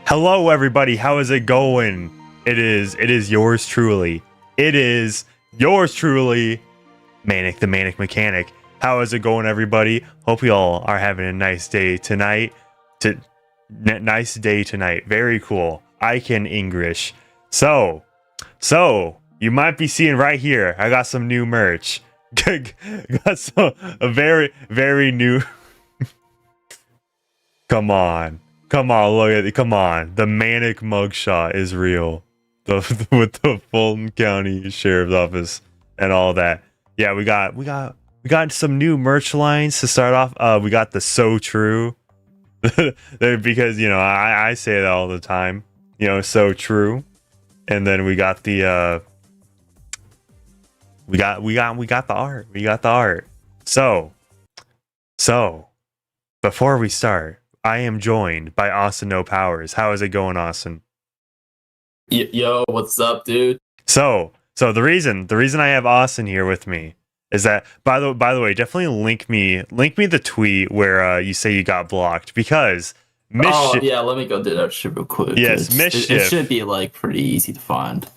Hello, everybody. How is it going? It is yours truly. It is yours truly, Manic, the Manic Mechanic. How is it going, everybody? Hope you all are having a nice day tonight. Nice day tonight. Very cool. I can English. So you might be seeing right here. I got some new merch. Got a very new. Come on, look at it. Come on, the Manic mugshot is real. With the Fulton County Sheriff's Office and all that. Yeah, we got some new merch lines to start off. We got the So True. Because I say that all the time. So true. And then we got the we got the art. We got the art. So before we start, I am joined by Austin No Powers. How is it going, Austin? Yo, what's up, dude? So the reason I have Austin here with me is that by the way, definitely link me the tweet where you say you got blocked, because Mischief. Oh yeah, let me go do that shit real quick. Yes, Mischief. It should be like pretty easy to find.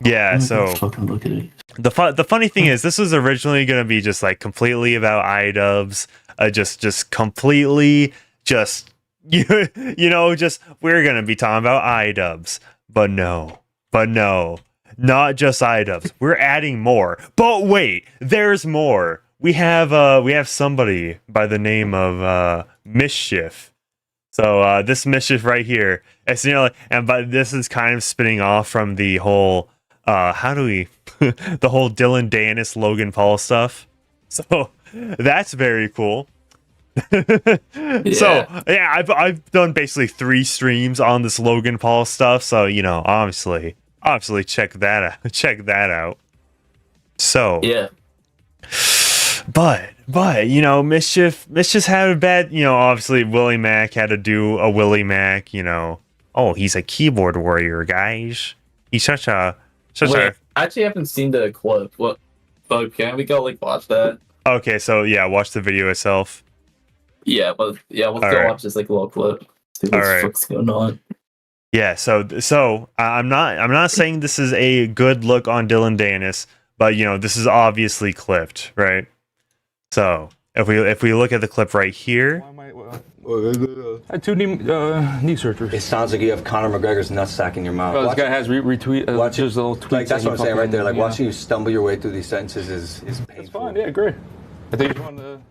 Yeah, so fucking look at it. The funny thing is, this was originally gonna be just like completely about Idubbbz, just completely just just we're gonna be talking about Idubbbz, but no, not just Idubbbz. We're adding more. But wait, there's more. We have somebody by the name of Mischief. So this Mischief right here, it's but this is kind of spinning off from the whole the whole Dylan Danis Logan Paul stuff. So that's very cool. Yeah. So yeah, I've done basically 3 streams on this Logan Paul stuff. So obviously check that out. So yeah. But Mischief had a bad, obviously Willie Mac had to do a Willie Mac, oh, he's a keyboard warrior, guys. He's such a Wait, I actually haven't seen the clip. What? But can we go watch that? Okay, so yeah, watch the video itself. Yeah, let's go watch this little clip. See what's going on. Yeah, so I'm not saying this is a good look on Dylan Danis, but this is obviously clipped, right? So if we look at the clip right here, I had 2 knee surgeries. It sounds like you have Conor McGregor's nutsack in your mouth. This guy has retweet. Watch just little tweets. that's what I'm saying right there. Watching you stumble your way through these sentences is painful. It's fine. Yeah, great. I think you want to.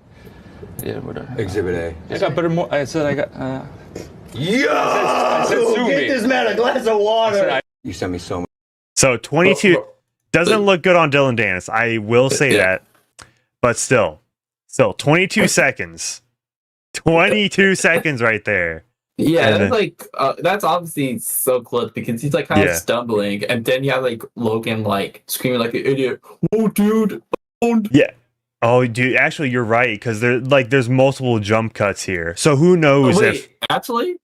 Yeah, whatever. Exhibit A. I got better. I said I got. Yo! I said sue Get me. this man a glass of water. You sent me so much. So 22 doesn't look good on Dylan Danis. I will say that, but still 22 seconds. 22 seconds right there. Yeah, that's that's obviously so close because he's kind of stumbling, and then you have Logan screaming like an idiot. Oh, dude. Yeah. Oh, dude. Actually, you're right, because there's multiple jump cuts here. So who knows if actually.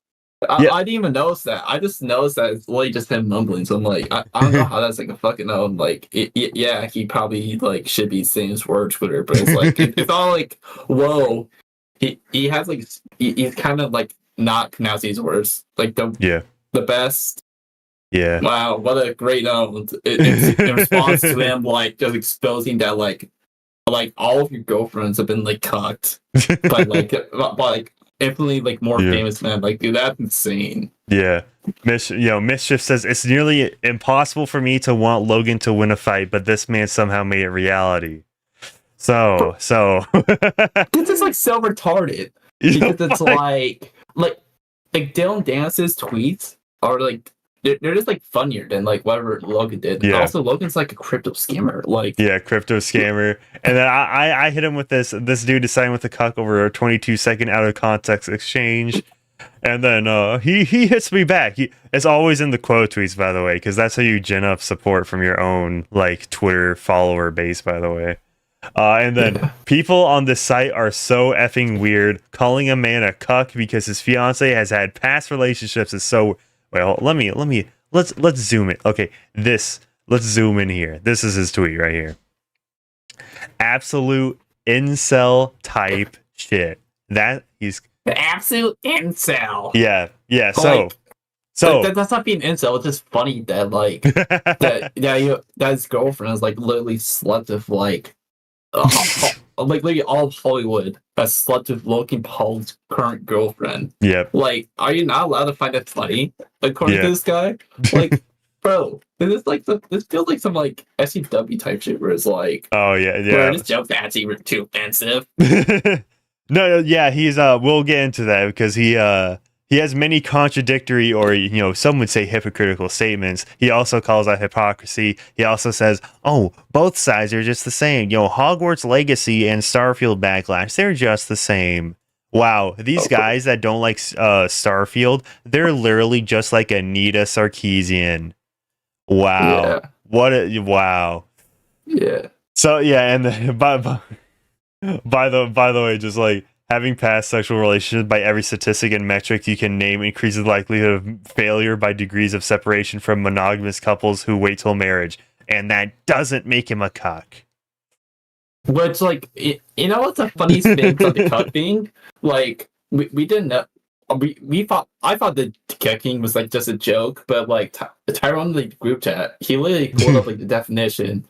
I didn't even notice that. I just noticed that it's literally just him mumbling. So I'm I don't know how that's a fucking no. Yeah, he probably should be saying his words, Twitter, but it's it's all whoa. He has he's kind of not pronouncing his words the best. Yeah. Wow, what a great it's in response to him just exposing that all of your girlfriends have been cocked by infinitely more famous man. Dude, that's insane. Yeah. Mischief says it's nearly impossible for me to want Logan to win a fight, but this man somehow made it reality. So this is so retarded because it's like Dylan Danis's tweets are they're just funnier than whatever Logan did. Yeah. Also, Logan's a crypto scammer. Crypto scammer. And then I hit him with this dude deciding with the cuck over a 22-second out of context exchange. And then he hits me back. It's always in the quote tweets, by the way, because that's how you gen up support from your own Twitter follower base, by the way. And then people on this site are so effing weird. Calling a man a cuck because his fiance has had past relationships is so. Wait, let's zoom in. Okay, let's zoom in here. This is his tweet right here. Absolute incel type shit. That he's the absolute incel. Yeah. So So that's not being incel. It's just funny that like that his girlfriend is like literally slept with like like literally all of Hollywood has slept with Logan Paul's current girlfriend. yep. Like, are you not allowed to find that funny? According to this guy, like, bro, this feels like some like SCW type shit where it's like, Oh yeah, where this joke's actually too offensive. no, yeah, he's we'll get into that because he has many contradictory or some would say hypocritical statements. He also calls out hypocrisy. He also says, "Oh, both sides are just the same. Hogwarts Legacy and Starfield Backlash, they're just the same." Wow, these guys that don't like Starfield, they're literally just like Anita Sarkeesian. Wow. Yeah. Wow. Yeah. So yeah, and by the way, just like having past sexual relationships by every statistic and metric you can name increases the likelihood of failure by degrees of separation from monogamous couples who wait till marriage, and that doesn't make him a cuck. Which, like, you know what's the funniest thing about the cuck thing? Like, we didn't know. I thought the cucking was like just a joke, but like Tyrone in the group chat, he literally pulled up like the definition,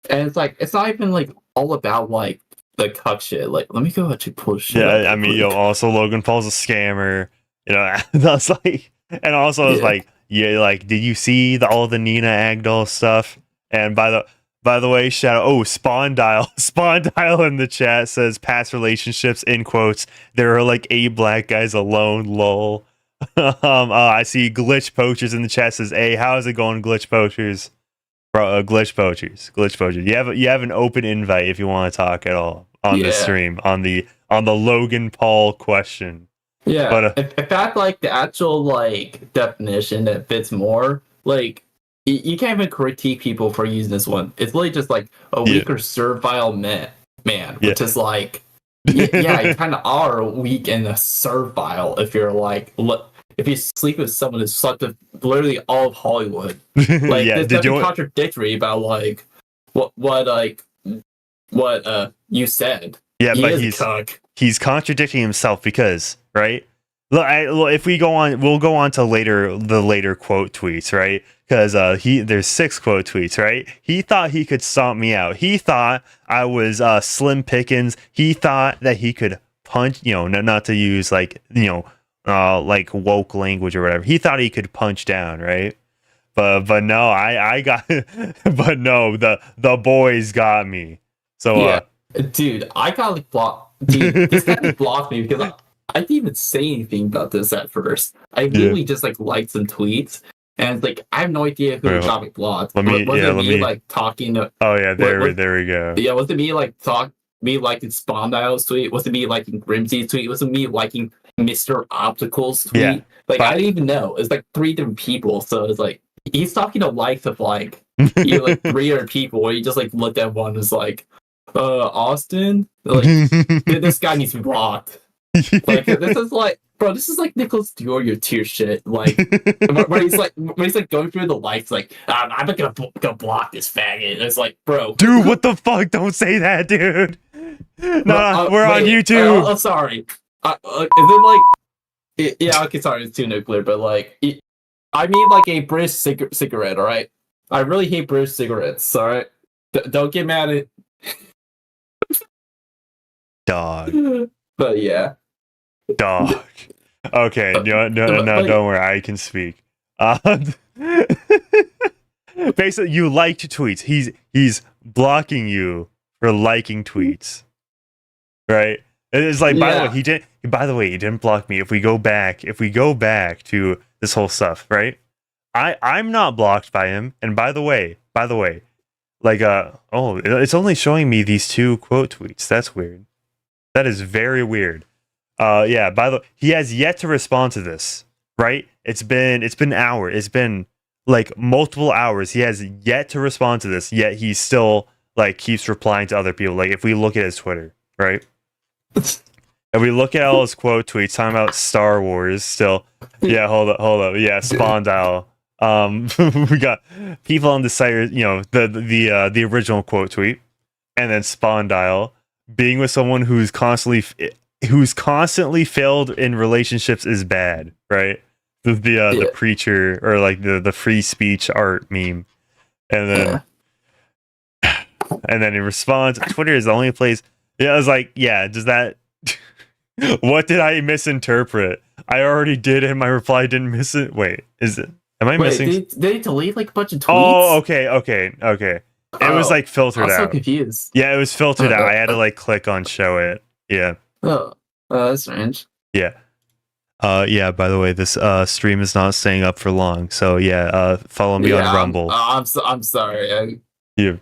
and it's like it's not even like all about like the cuck shit. Like, let me go actually pull shit. Yeah, I mean, also Logan Paul's a scammer. That's like, and also it's like, yeah, like, did you see all the Nina Agdal stuff? And by the way, shout out, Spawn Dial in the chat says past relationships in quotes. There are like 8 black guys alone. Lol. I see Glitch Poachers in the chat says, "Hey, how's it going, Glitch Poachers?" Bro, Glitch Poachers. You have an open invite if you want to talk at all on the stream on the Logan Paul question. Yeah, but in fact, like the actual like definition that fits more, like you can't even critique people for using this one. It's really just like a weaker servile man, which is like, yeah, you kind of are weak and servile if you're like, if you sleep with someone who's slept with literally all of Hollywood. Like, there's nothing contradictory about like what you said. Yeah, but he's contradicting himself because, right? If we go on, we'll go on to the later quote tweets, right? Because there's 6 quote tweets, right? He thought he could stomp me out. He thought I was Slim Pickens. He thought that he could punch, not to use like like woke language or whatever. He thought he could punch down, right? But no, I got, but no, the boys got me. So dude, I got like blocked. Dude, this guy blocked me because I didn't even say anything about this at first. I literally just like liked some tweets, and like I have no idea who got me blocked. Was it me like talking to? Oh yeah, there we go. Yeah, was it me like me liking Spawn Dial's tweet? Was it me liking Grimsy's tweet? Was it me liking Mr. Optical's tweet? Yeah, like I didn't even know. It's like 3 different people, so it's like he's talking to likes of like like 3 other people, where he just like looked at one and was like, Austin, like this guy needs to be blocked. Like this is like, bro, this is like Nicholas Dior, your tier shit. Like where he's like going through the likes, like I'm not gonna block this faggot. It's like, bro, dude, what the fuck? Don't say that, dude. No, we're on YouTube. I'm sorry. Is it like? Yeah, okay, sorry, it's too nuclear, but like, I mean like a British cigarette, all right? I really hate British cigarettes, all right? Don't get mad at dog. But yeah. Dog. Okay, no, don't worry, I can speak. Basically, you liked tweets. He's blocking you for liking tweets, right? It's like, by the way, he didn't block me. If we go back to this whole stuff, right? I'm not blocked by him. And by the way, like it's only showing me these 2 quote tweets. That's weird. That is very weird. Yeah, by the way, he has yet to respond to this, right? It's been hours. It's been like multiple hours. He has yet to respond to this, yet he still like keeps replying to other people. Like if we look at his Twitter, right? If we look at all his quote tweets talking about Star Wars still. Yeah, hold up. Yeah, Spawn Dial. We got people on the site, the original quote tweet, and then Spawn Dial. Being with someone who's constantly failed in relationships is bad, right? the preacher or like the free speech art meme, and then and then he responds, Twitter is the only place. Yeah, I was like, yeah, does that? What did I misinterpret? I already did, and my reply didn't miss it. Wait, is it? Am I missing? Did they delete like a bunch of tweets? Oh, okay. It was like filtered I'm out. so confused. Yeah, it was filtered out. I had to like click on show it. Yeah. Oh, that's strange. Yeah. Yeah, by the way, this stream is not staying up for long. So yeah, follow me on Rumble. I'm sorry. Yeah.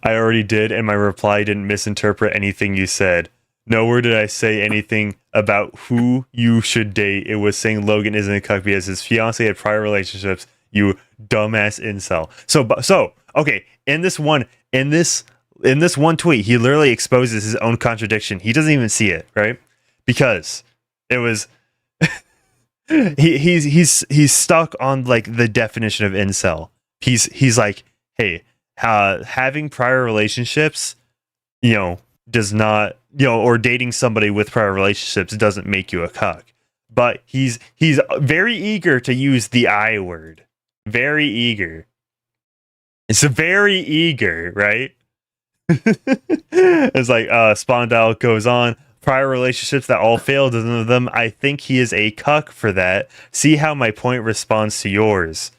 I already did, and my reply didn't misinterpret anything you said. Nowhere did I say anything about who you should date. It was saying Logan isn't a cuck because his fiance had prior relationships. You dumbass incel. So okay, in this one tweet, he literally exposes his own contradiction. He doesn't even see it, right? Because it was he's stuck on like the definition of incel. He's like, hey, having prior relationships, does not, or dating somebody with prior relationships doesn't make you a cuck. But he's very eager to use the I word. Very eager. It's very eager, right? It's like Spondale goes on. Prior relationships that all failed in them. I think he is a cuck for that. See how my point responds to yours.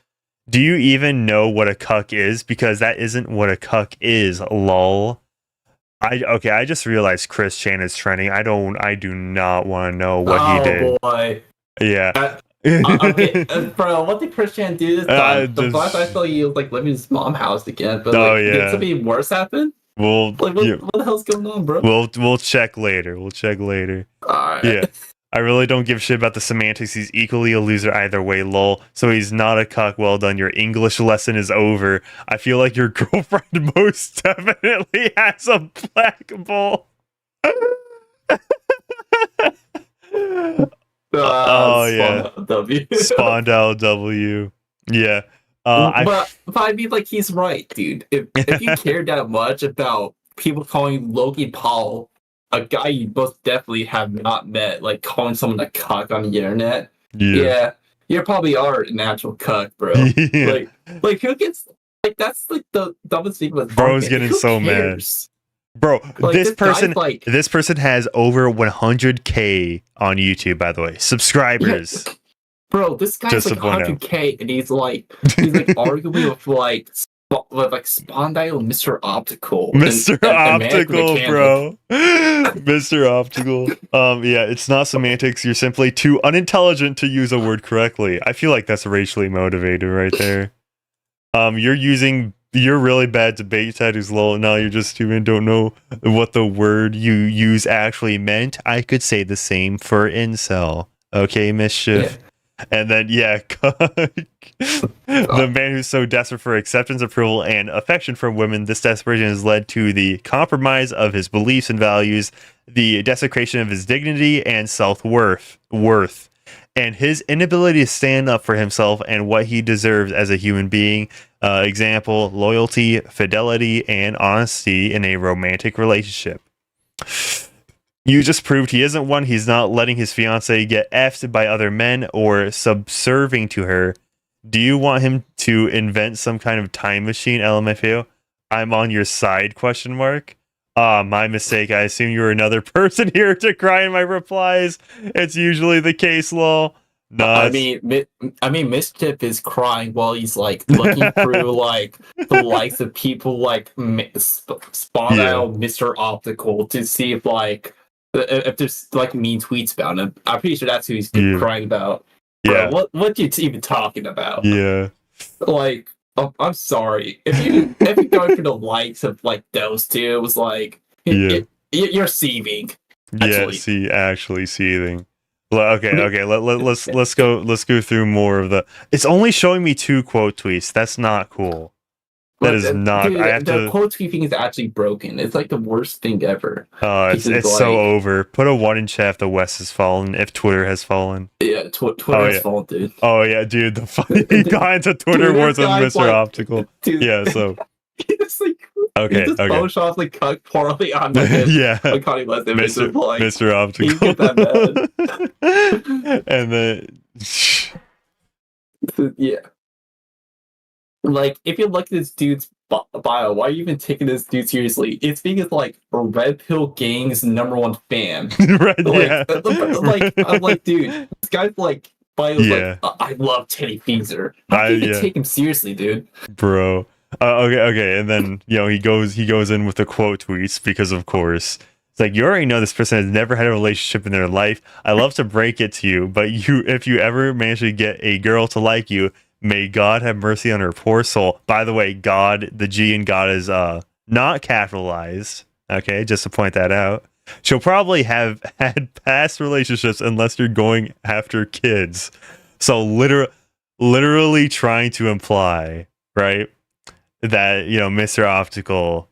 Do you even know what a cuck is? Because that isn't what a cuck is, lol. I just realized Chris Chan is trending. I do not want to know what he did. Oh boy. Yeah. Okay, bro, what did Chris Chan do this time? The last I saw he was like living in his mom's house again, but did something worse happen? What the hell's going on, bro? We'll check later. Alright. Yeah. I really don't give a shit about the semantics. He's equally a loser either way, lol. So he's not a cuck. Well done. Your English lesson is over. I feel like your girlfriend most definitely has a black ball. Yeah. Spondale W. Yeah. But I mean, like, he's right, dude. If you care that much about people calling Logan Paul a guy you both definitely have not met, like calling someone a cuck on the internet, yeah, you probably are an actual cuck, bro. Yeah. Like who gets like that's like the dumbest thing with bro's getting so mad, bro. Like, this person has over 100K on YouTube, by the way, subscribers. Yeah. Bro, this guy's like 100K, and he's like arguing with like Spondale and Mr. Optical. Mr. Optical, bro. Mr. Optical. Yeah, it's not semantics. You're simply too unintelligent to use a word correctly. I feel like that's racially motivated right there. You're really bad debate tattoos, lol. Now you're just stupid, don't know what the word you use actually meant. I could say the same for incel. Okay, Mischief. Yeah. And then, the man who's so desperate for acceptance, approval, and affection from women, this desperation has led to the compromise of his beliefs and values, the desecration of his dignity and self-worth, and his inability to stand up for himself and what he deserves as a human being. Example, loyalty, fidelity, and honesty in a romantic relationship. You just proved he isn't one. He's not letting his fiancée get effed by other men or subserving to her. Do you want him to invent some kind of time machine, LMFAO? I'm on your side, ? My mistake. I assume you were another person here to cry in my replies. It's usually the case, lol. No, I mean, Mischief is crying while he's like looking through like the likes of people like Spondale, Mr. Optical to see if there's like mean tweets about him. I'm pretty sure that's who he's crying about. Yeah. Bro, what you even talking about? Yeah. Like, I'm sorry if you go for the likes of like those two, it was like you're seething. Actually. Yeah, actually seething. Okay. Let's go through more of the. It's only showing me 2 quote tweets. That's not cool. That is not. Dude, the quote tweet thing is actually broken. It's like the worst thing ever. It's so over. Put a 1 in chat if the West has fallen. If Twitter has fallen. Yeah, Twitter has fallen, dude. Oh yeah, dude. The funny guy into Twitter wars with Mr. Optical. Dude, yeah. So. It's like. Okay. He just photoshops like cuck poorly on like Connie West images Mr. Optical. He get that mad. And then Yeah. Like, if you look at this dude's bio, why are you even taking this dude seriously? It's because like a Red Pill Gang's #1 fan. Right, yeah. I'm like, dude, this guy's like bio's Yeah. like, I love Teddy Feezer. How can you even take him seriously, dude? Bro. Okay, and then he goes in with the quote tweets because of course. It's like, you already know this person has never had a relationship in their life. I love to break it to you, but if you ever manage to get a girl to like you, may God have mercy on her poor soul. By the way, God, the G in God is not capitalized. Okay, just to point that out. She'll probably have had past relationships unless you're going after kids. So literally trying to imply, right, that Mr. Optical,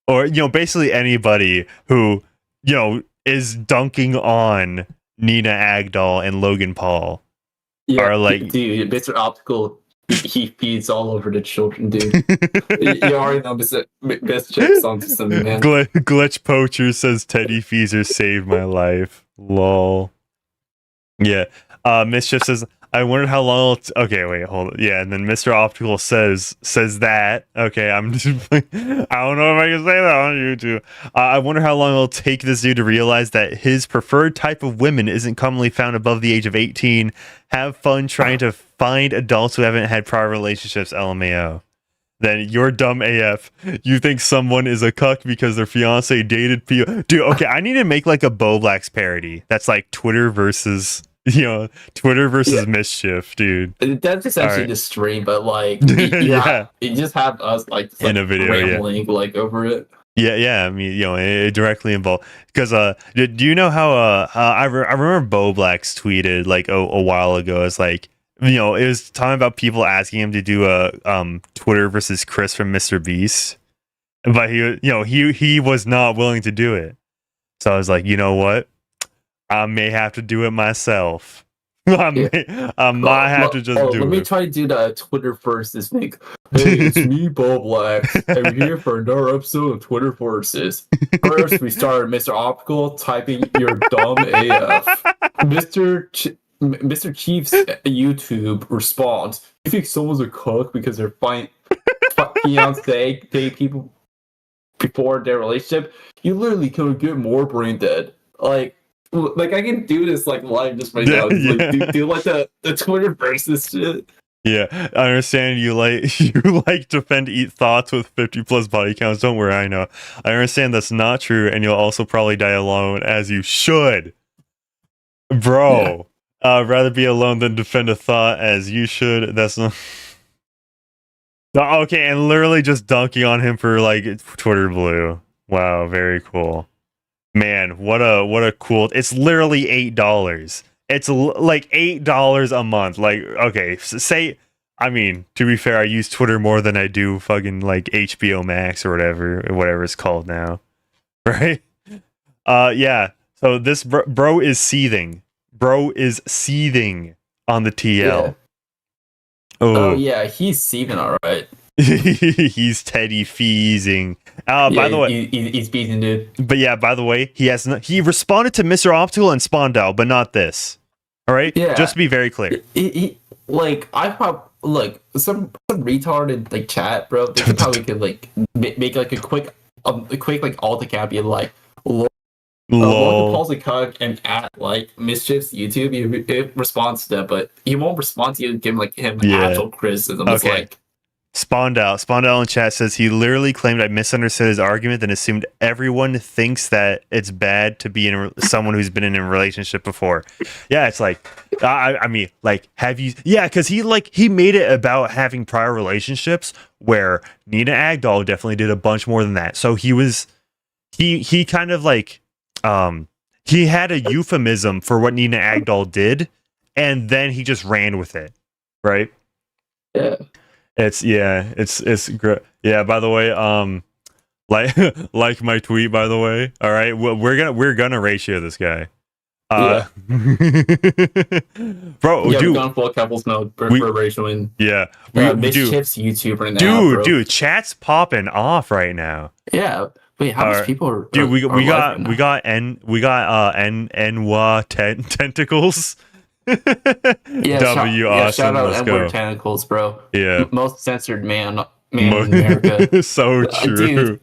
or basically anybody who is dunking on Nina Agdal and Logan Paul are like, dude, Mr. Optical, he feeds all over the children, dude. You already know Mischief onto something, man. Glitch Poacher says Teddy Feezer saved my life. Lol. Yeah. Mischief says, I wondered how long okay, wait, hold on. Yeah, and then Mr. Optical says that. Okay, I'm just I don't know if I can say that on YouTube. I wonder how long it'll take this dude to realize that his preferred type of women isn't commonly found above the age of 18. Have fun trying to find adults who haven't had prior relationships, LMAO. Then you're dumb AF. You think someone is a cuck because their fiance dated people. Dude, okay, I need to make like a Boblax parody. That's like Twitter versus Mischief, dude. That's essentially the stream, but like, you just have us like in a video, rambling like over it. Yeah. I mean, it directly involved because do you know how I remember Boblax tweeted like a while ago? It's like, it was talking about people asking him to do a Twitter versus Chris from Mr. Beast, but he was not willing to do it. So I was like, you know what? I may have to do it myself. I might have to just do it. Let me try to do the Twitter versus thing. Hey, it's me, Boblax. I'm here for another episode of Twitter versus. First, we start Mr. Optical typing your dumb AF. Mr. Chief's YouTube response. You think someone's a cook because they're fiance date people before their relationship? You literally could get more brain dead. Like I can do this like live just right now. Like, do like the Twitter versus shit. Yeah, I understand you like defend eat thoughts with 50+ body counts. Don't worry, I know. I understand that's not true, and you'll also probably die alone, as you should, bro. Yeah. Rather be alone than defend a thought, as you should. That's not okay. And literally just dunking on him for like Twitter blue. Wow, very cool. Man, what a cool. It's literally $8. It's like $8 a month. Like, okay, say, I mean, to be fair, I use Twitter more than I do fucking like HBO Max or whatever it's called now, right? Yeah. So this bro is seething. Bro is seething on the TL. Yeah. Oh yeah, he's seething, all right. He's Teddy Feezing. By the way, he's beating, dude. But yeah, by the way, he responded to Mr. Optical and Spondell, but not this. All right, just to be very clear. I probably like some retard in like chat, bro. They probably could like make like a quick like alt account, be like, Logan Paul's a cuck, and at like Mischief's YouTube, he responds to that, but he won't respond to you, give him actual criticism. It's like. Spondell in chat says he literally claimed I misunderstood his argument and assumed everyone thinks that it's bad to be in someone who's been in a relationship before. Yeah, it's like, I mean, like, have you? Yeah, because he made it about having prior relationships, where Nina Agdal definitely did a bunch more than that. So he kind of like, he had a euphemism for what Nina Agdal did, and then he just ran with it, right? Yeah. It's great. Yeah, by the way, like my tweet, by the way. All right, we're gonna ratio this guy. Bro, yeah, dude, we've gone full couples mode for ratioing. Yeah, Mischief's YouTube right now, dude, chat's popping off right now. Yeah, wait, how much people are? Dude, we got NWA tentacles. W Austin, shout out let's Edward go. Tentacles, bro. Yeah. Most censored man in America. So true.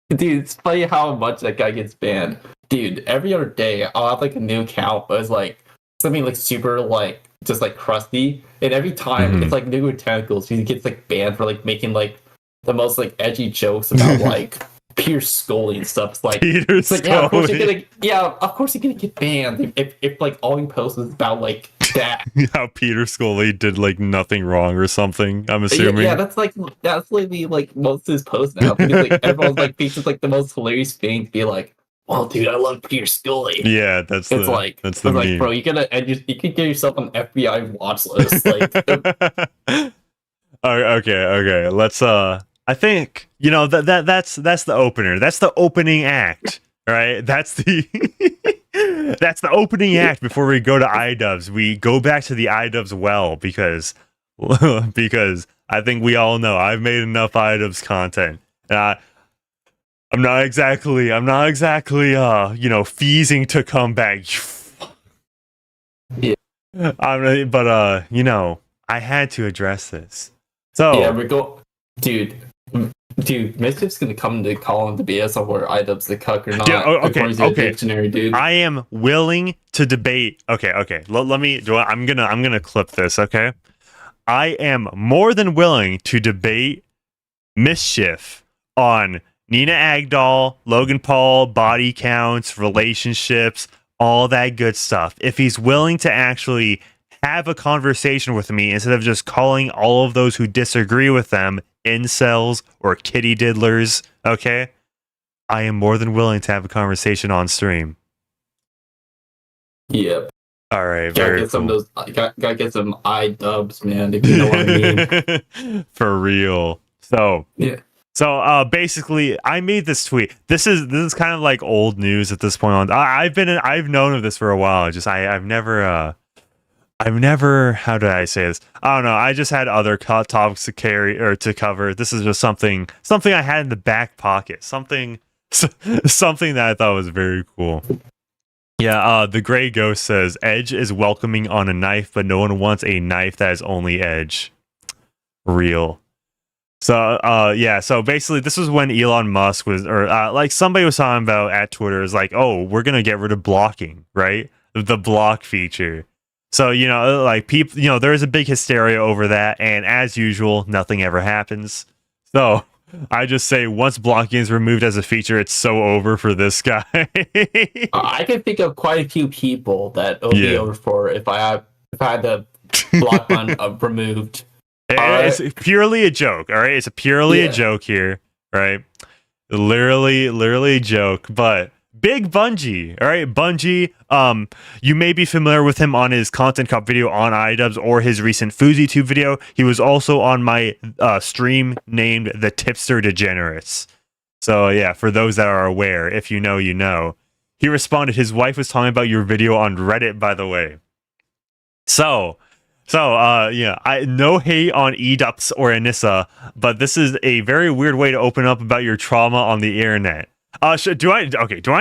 Dude, it's funny how much that guy gets banned. Dude, every other day I'll have like a new account, but it's like something like super like just like crusty, and every time it's like Edward Tentacles. He gets like banned for like making like the most like edgy jokes about like Peter Scully and stuff. It's like Peter Scully. Of course you're gonna get banned if like all he posts is about like that. How Peter Scully did like nothing wrong or something. I'm assuming. Yeah, that's literally like most of his posts now. Because like everyone's like thinks it's like the most hilarious thing to be like, "Well, dude, I love Peter Scully." Yeah, that's the like, bro, you could get yourself an FBI watch list. Like, okay. Let's I think that's the opener. That's the opening act, right? That's the that's the opening act before we go to Idubbbz. We go back to the Idubbbz well because I think we all know I've made enough Idubbbz content. And I'm not exactly feasing to come back. Yeah. But I had to address this. So yeah, Dude, Mischief's gonna come to call him the BS on where Idubbbz the cuck or not. Yeah, okay. Dictionary, dude. I am willing to debate. Okay. I'm gonna clip this. Okay. I am more than willing to debate Mischief on Nina Agdal, Logan Paul, body counts, relationships, all that good stuff. If he's willing to actually have a conversation with me instead of just calling all of those who disagree with them incels or kitty diddlers, okay? I am more than willing to have a conversation on stream. Yep. All right, gotta get some of those. Gotta get some Idubbbz, man. If you know what I mean. For real. So yeah. So basically, I made this tweet. This is kind of like old news at this point. I've known of this for a while. Just I've never. How do I say this? I don't know. I just had other topics to carry or to cover. This is just something I had in the back pocket. Something that I thought was very cool. Yeah, the Gray Ghost says, Edge is welcoming on a knife, but no one wants a knife that is only Edge. Real. So, so basically this was when Elon Musk was, or like somebody was talking about at Twitter, is like, oh, we're going to get rid of blocking, right? The block feature. So, like people, there is a big hysteria over that. And as usual, nothing ever happens. So I just say once blocking is removed as a feature, it's so over for this guy. I can think of quite a few people that it would be over for if I had the block button removed. It's purely a joke, all right? It's purely a joke here, right? Literally a joke, but big Bungie, all right? Bungie, you may be familiar with him on his Content Cop video on Idubbbz or his recent FouseyTube video. He was also on my stream named The Tipster Degenerates. So yeah, for those that are aware, if you know, you know. He responded, his wife was talking about your video on Reddit, by the way. So I no hate on Idubbbz or Anisa, but this is a very weird way to open up about your trauma on the internet. Do I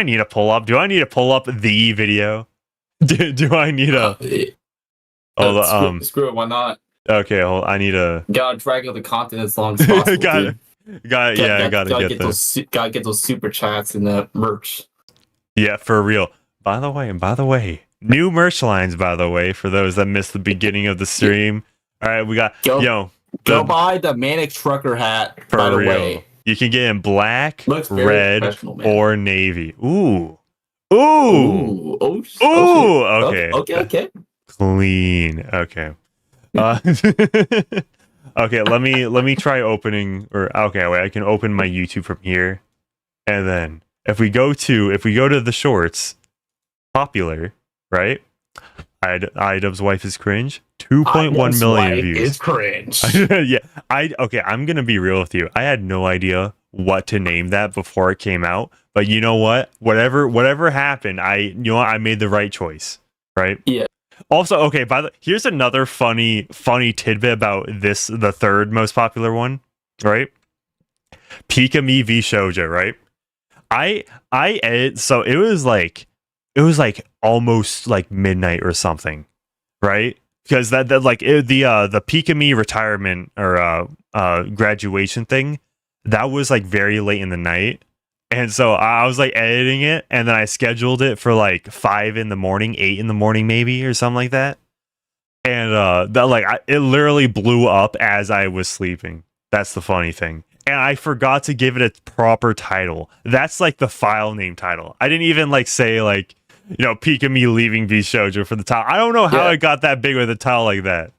need to pull up? Do I need to pull up the video? Do I need a? Screw it. Why not? Okay, I need a. Gotta drag out the content as long as possible. gotta get those. Gotta get those super chats and the merch. Yeah, for real. By the way, new merch lines. By the way, for those that missed the beginning of the stream. All right, we got go buy the Manic trucker hat. For by the real. way. You can get in black, red, or navy. Ooh. Okay. Okay. Clean. Okay. Okay. Let me try opening. Or okay, wait. I can open my YouTube from here, and then if we go to the shorts, popular, right? Idubbbz wife is cringe. 2.1 million views. Is cringe. Yeah. I'm gonna be real with you. I had no idea what to name that before it came out. But you know what? Whatever happened, I made the right choice. Right? Yeah. Also, okay, here's another funny tidbit about this, the third most popular one, right? Pika-me v Shoujo, right? I edit, so it was like almost like midnight or something, right? Because that like the Peek Me retirement or graduation thing, that was like very late in the night. And so I was like editing it, and then I scheduled it for like 5 in the morning, 8 in the morning, maybe, or something like that. And it literally blew up as I was sleeping. That's the funny thing. And I forgot to give it a proper title. That's like the file name title. I didn't even like say like, Peek Me leaving V Shoujo for the title. I don't know how it got that big with a title like that.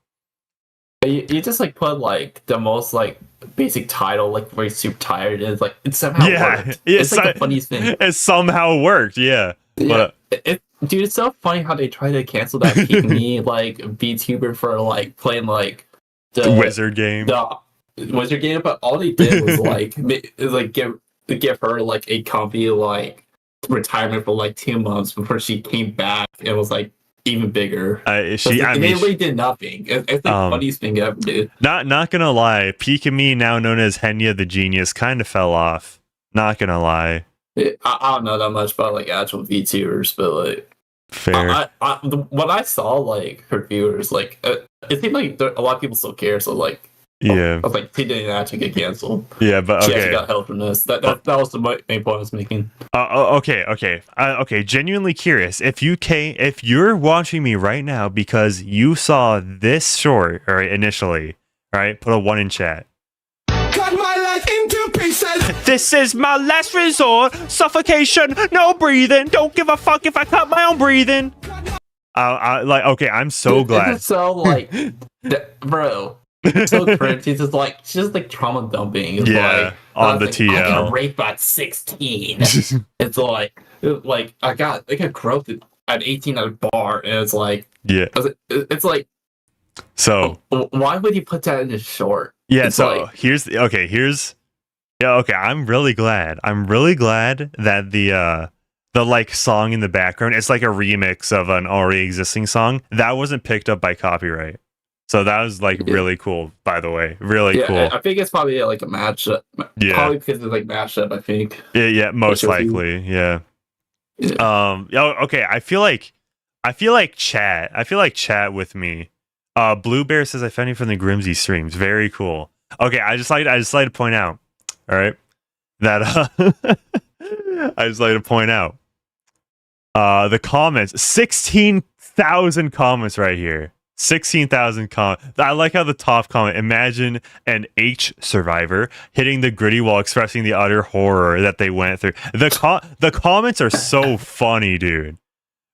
You just like put like the most like basic title, like where you're super tired, and it's like it somehow worked. It's like the funniest thing. It somehow worked, yeah. But dude, it's so funny how they try to cancel that Peek Me like VTuber for like playing like the wizard game. The wizard game, but all they did was like give her like a comfy like retirement for like 2 months before she came back. It was like even bigger. They really did nothing. It's the funniest thing ever, dude. Not gonna lie, Peek Me, now known as Henya the Genius, kind of fell off. Not gonna lie. I don't know that much about like actual VTubers, but like fair. When I saw like her viewers, like it seemed like a lot of people still care. So like, yeah, I was like, she didn't actually get canceled. Yeah, but okay, she actually got help from this. That was the main point I was making. Okay. Genuinely curious. If you're watching me right now because you saw this short, all right, initially, all right, put a 1 in chat. Cut my life into pieces. This is my last resort. Suffocation, no breathing. Don't give a fuck if I cut my own breathing. I'm so glad. It's so like, bro. So cringe. She's just like trauma dumping. It's like, on the TL. I got raped at 16. It's like I got groped at 18 at a bar, and it's like, yeah. It's like, so why would you put that in a short? Yeah. It's so like, I'm really glad. That the like song in the background, it's like a remix of an already existing song that wasn't picked up by copyright. So that was like really cool, by the way. Really cool. I think it's probably like a matchup. Yeah. Probably because it's like mashup, I think. Yeah, most likely. Yeah. Okay. I feel like chat with me. Blue Bear says I found you from the Grimsy streams. Very cool. Okay, I just like to point out. All right. That I just like to point out. The comments, 16,000 comments right here. 16,000 comments. I like how the top comment, imagine an H survivor hitting the gritty while expressing the utter horror that they went through. The comments are so funny, dude.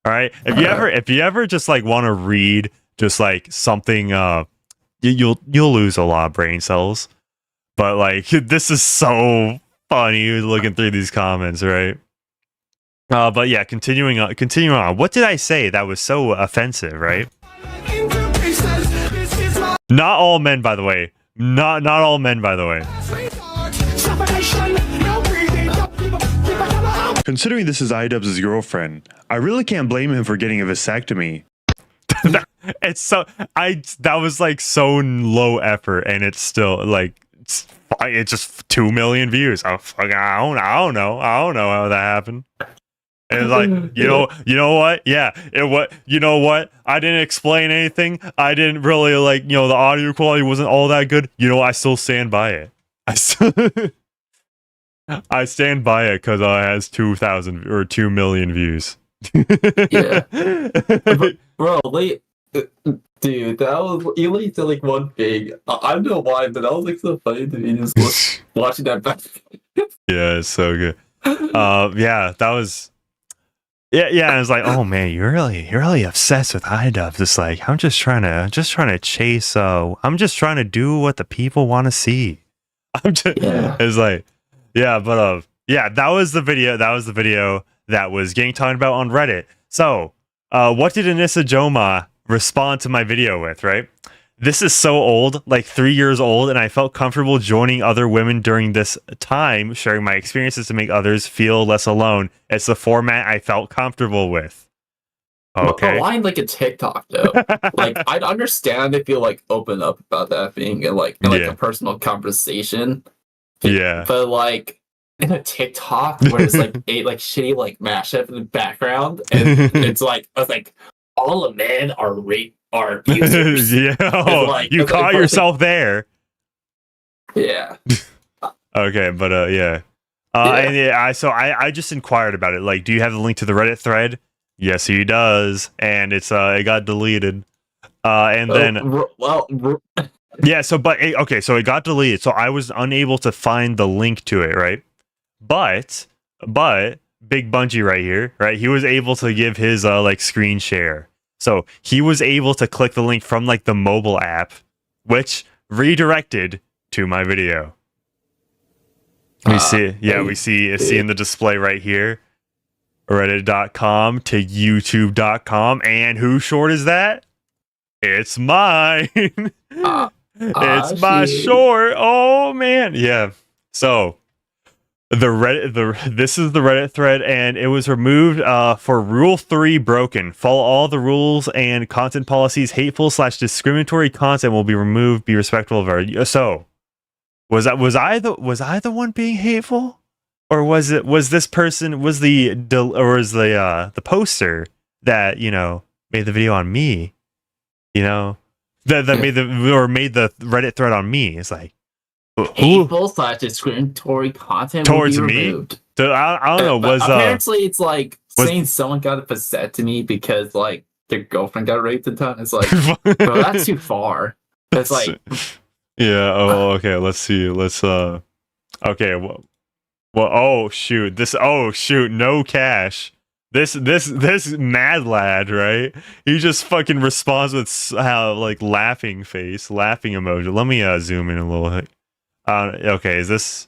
All right. If you ever just like want to read just like something, you'll lose a lot of brain cells. But like this is so funny looking through these comments, right? But yeah, continuing on. What did I say that was so offensive, right? Not all men, by the way. Not all men, by the way. Considering this is Idubbbz' girlfriend, I really can't blame him for getting a vasectomy. That was like so low effort, and it's still like it's just 2 million views. I don't know how that happened. And it's like, you know what? Yeah, you know what? I didn't explain anything. I didn't really like, the audio quality wasn't all that good. You know, I still stand by it. I stand by it because it has 2,000 or 2 million views. Yeah, bro, dude, that was you said like one thing. I don't know why, but that was like so funny to me just watching that back. Yeah, it's so good. Yeah, that was. Yeah, I was like, oh man, you're really obsessed with Idubbbz. It's like I'm just trying to chase. I'm just trying to do what the people want to see. It's like, yeah, but that was the video. That was the video that was getting talked about on Reddit. So, what did Anisa Joma respond to my video with? Right, this is so old, like 3 years old, and I felt comfortable joining other women during this time, sharing my experiences to make others feel less alone. It's the format I felt comfortable with. Okay. Line like a TikTok though. Like I'd understand if you like open up about that being in a personal conversation. Yeah. But like in a TikTok where it's like a like shitty like mashup in the background, and it's like I was like, all the men are abusers. Yeah, you caught yourself there. Yeah. Okay, but yeah. And yeah, I just inquired about it. Like, do you have the link to the Reddit thread? Yes, he does, and it got deleted. And then yeah, so so it got deleted. So I was unable to find the link to it, right? But Big Bungie right here, right? He was able to give his like screen share. So he was able to click the link from like the mobile app, which redirected to my video. We see in the display right here, reddit.com to youtube.com, and whose short is that? It's mine. It's my short. Oh man, yeah. So this is the Reddit thread, and it was removed for Rule 3 broken. Follow all the rules and content policies. Hateful/discriminatory content will be removed. Be respectful of our. So was I the one being hateful, or was this person the poster that made the video on me, that made the Reddit thread on me? It's like hateful/discriminatory content towards will be me. removed. I don't know. Apparently it's like saying someone got upset to me because like their girlfriend got raped a ton. It's like, bro, that's too far. It's like. Yeah. Oh, okay. Let's see. Okay. Well. Oh shoot. No cash. This mad lad, right? He just fucking responds with laughing face, laughing emoji. Let me zoom in a little. Okay. Is it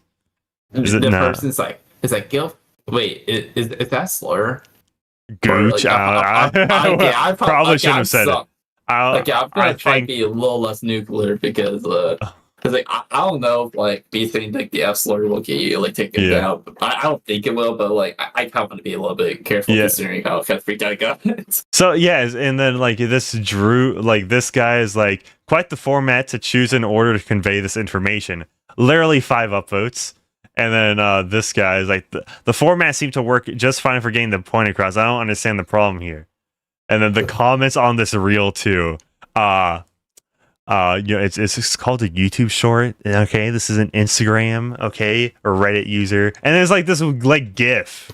the not? Person's like, is that guilt? Wait, is that slur? Gooch. I probably shouldn't have said it. I'm gonna try to be a little less nuclear because like I don't know if like me saying like the F slur will get you like taken down. I don't think it will, but like I kind of want to be a little bit careful considering how kind of freaked out I got. So yes, and then like this guy is like quite the format to choose in order to convey this information. Literally 5 upvotes. And then this guy is like the format seemed to work just fine for getting the point across. I don't understand the problem here. And then the comments on this reel too. It's called a YouTube short. Okay, this is an Instagram. Okay, a Reddit user, and there's like this like GIF.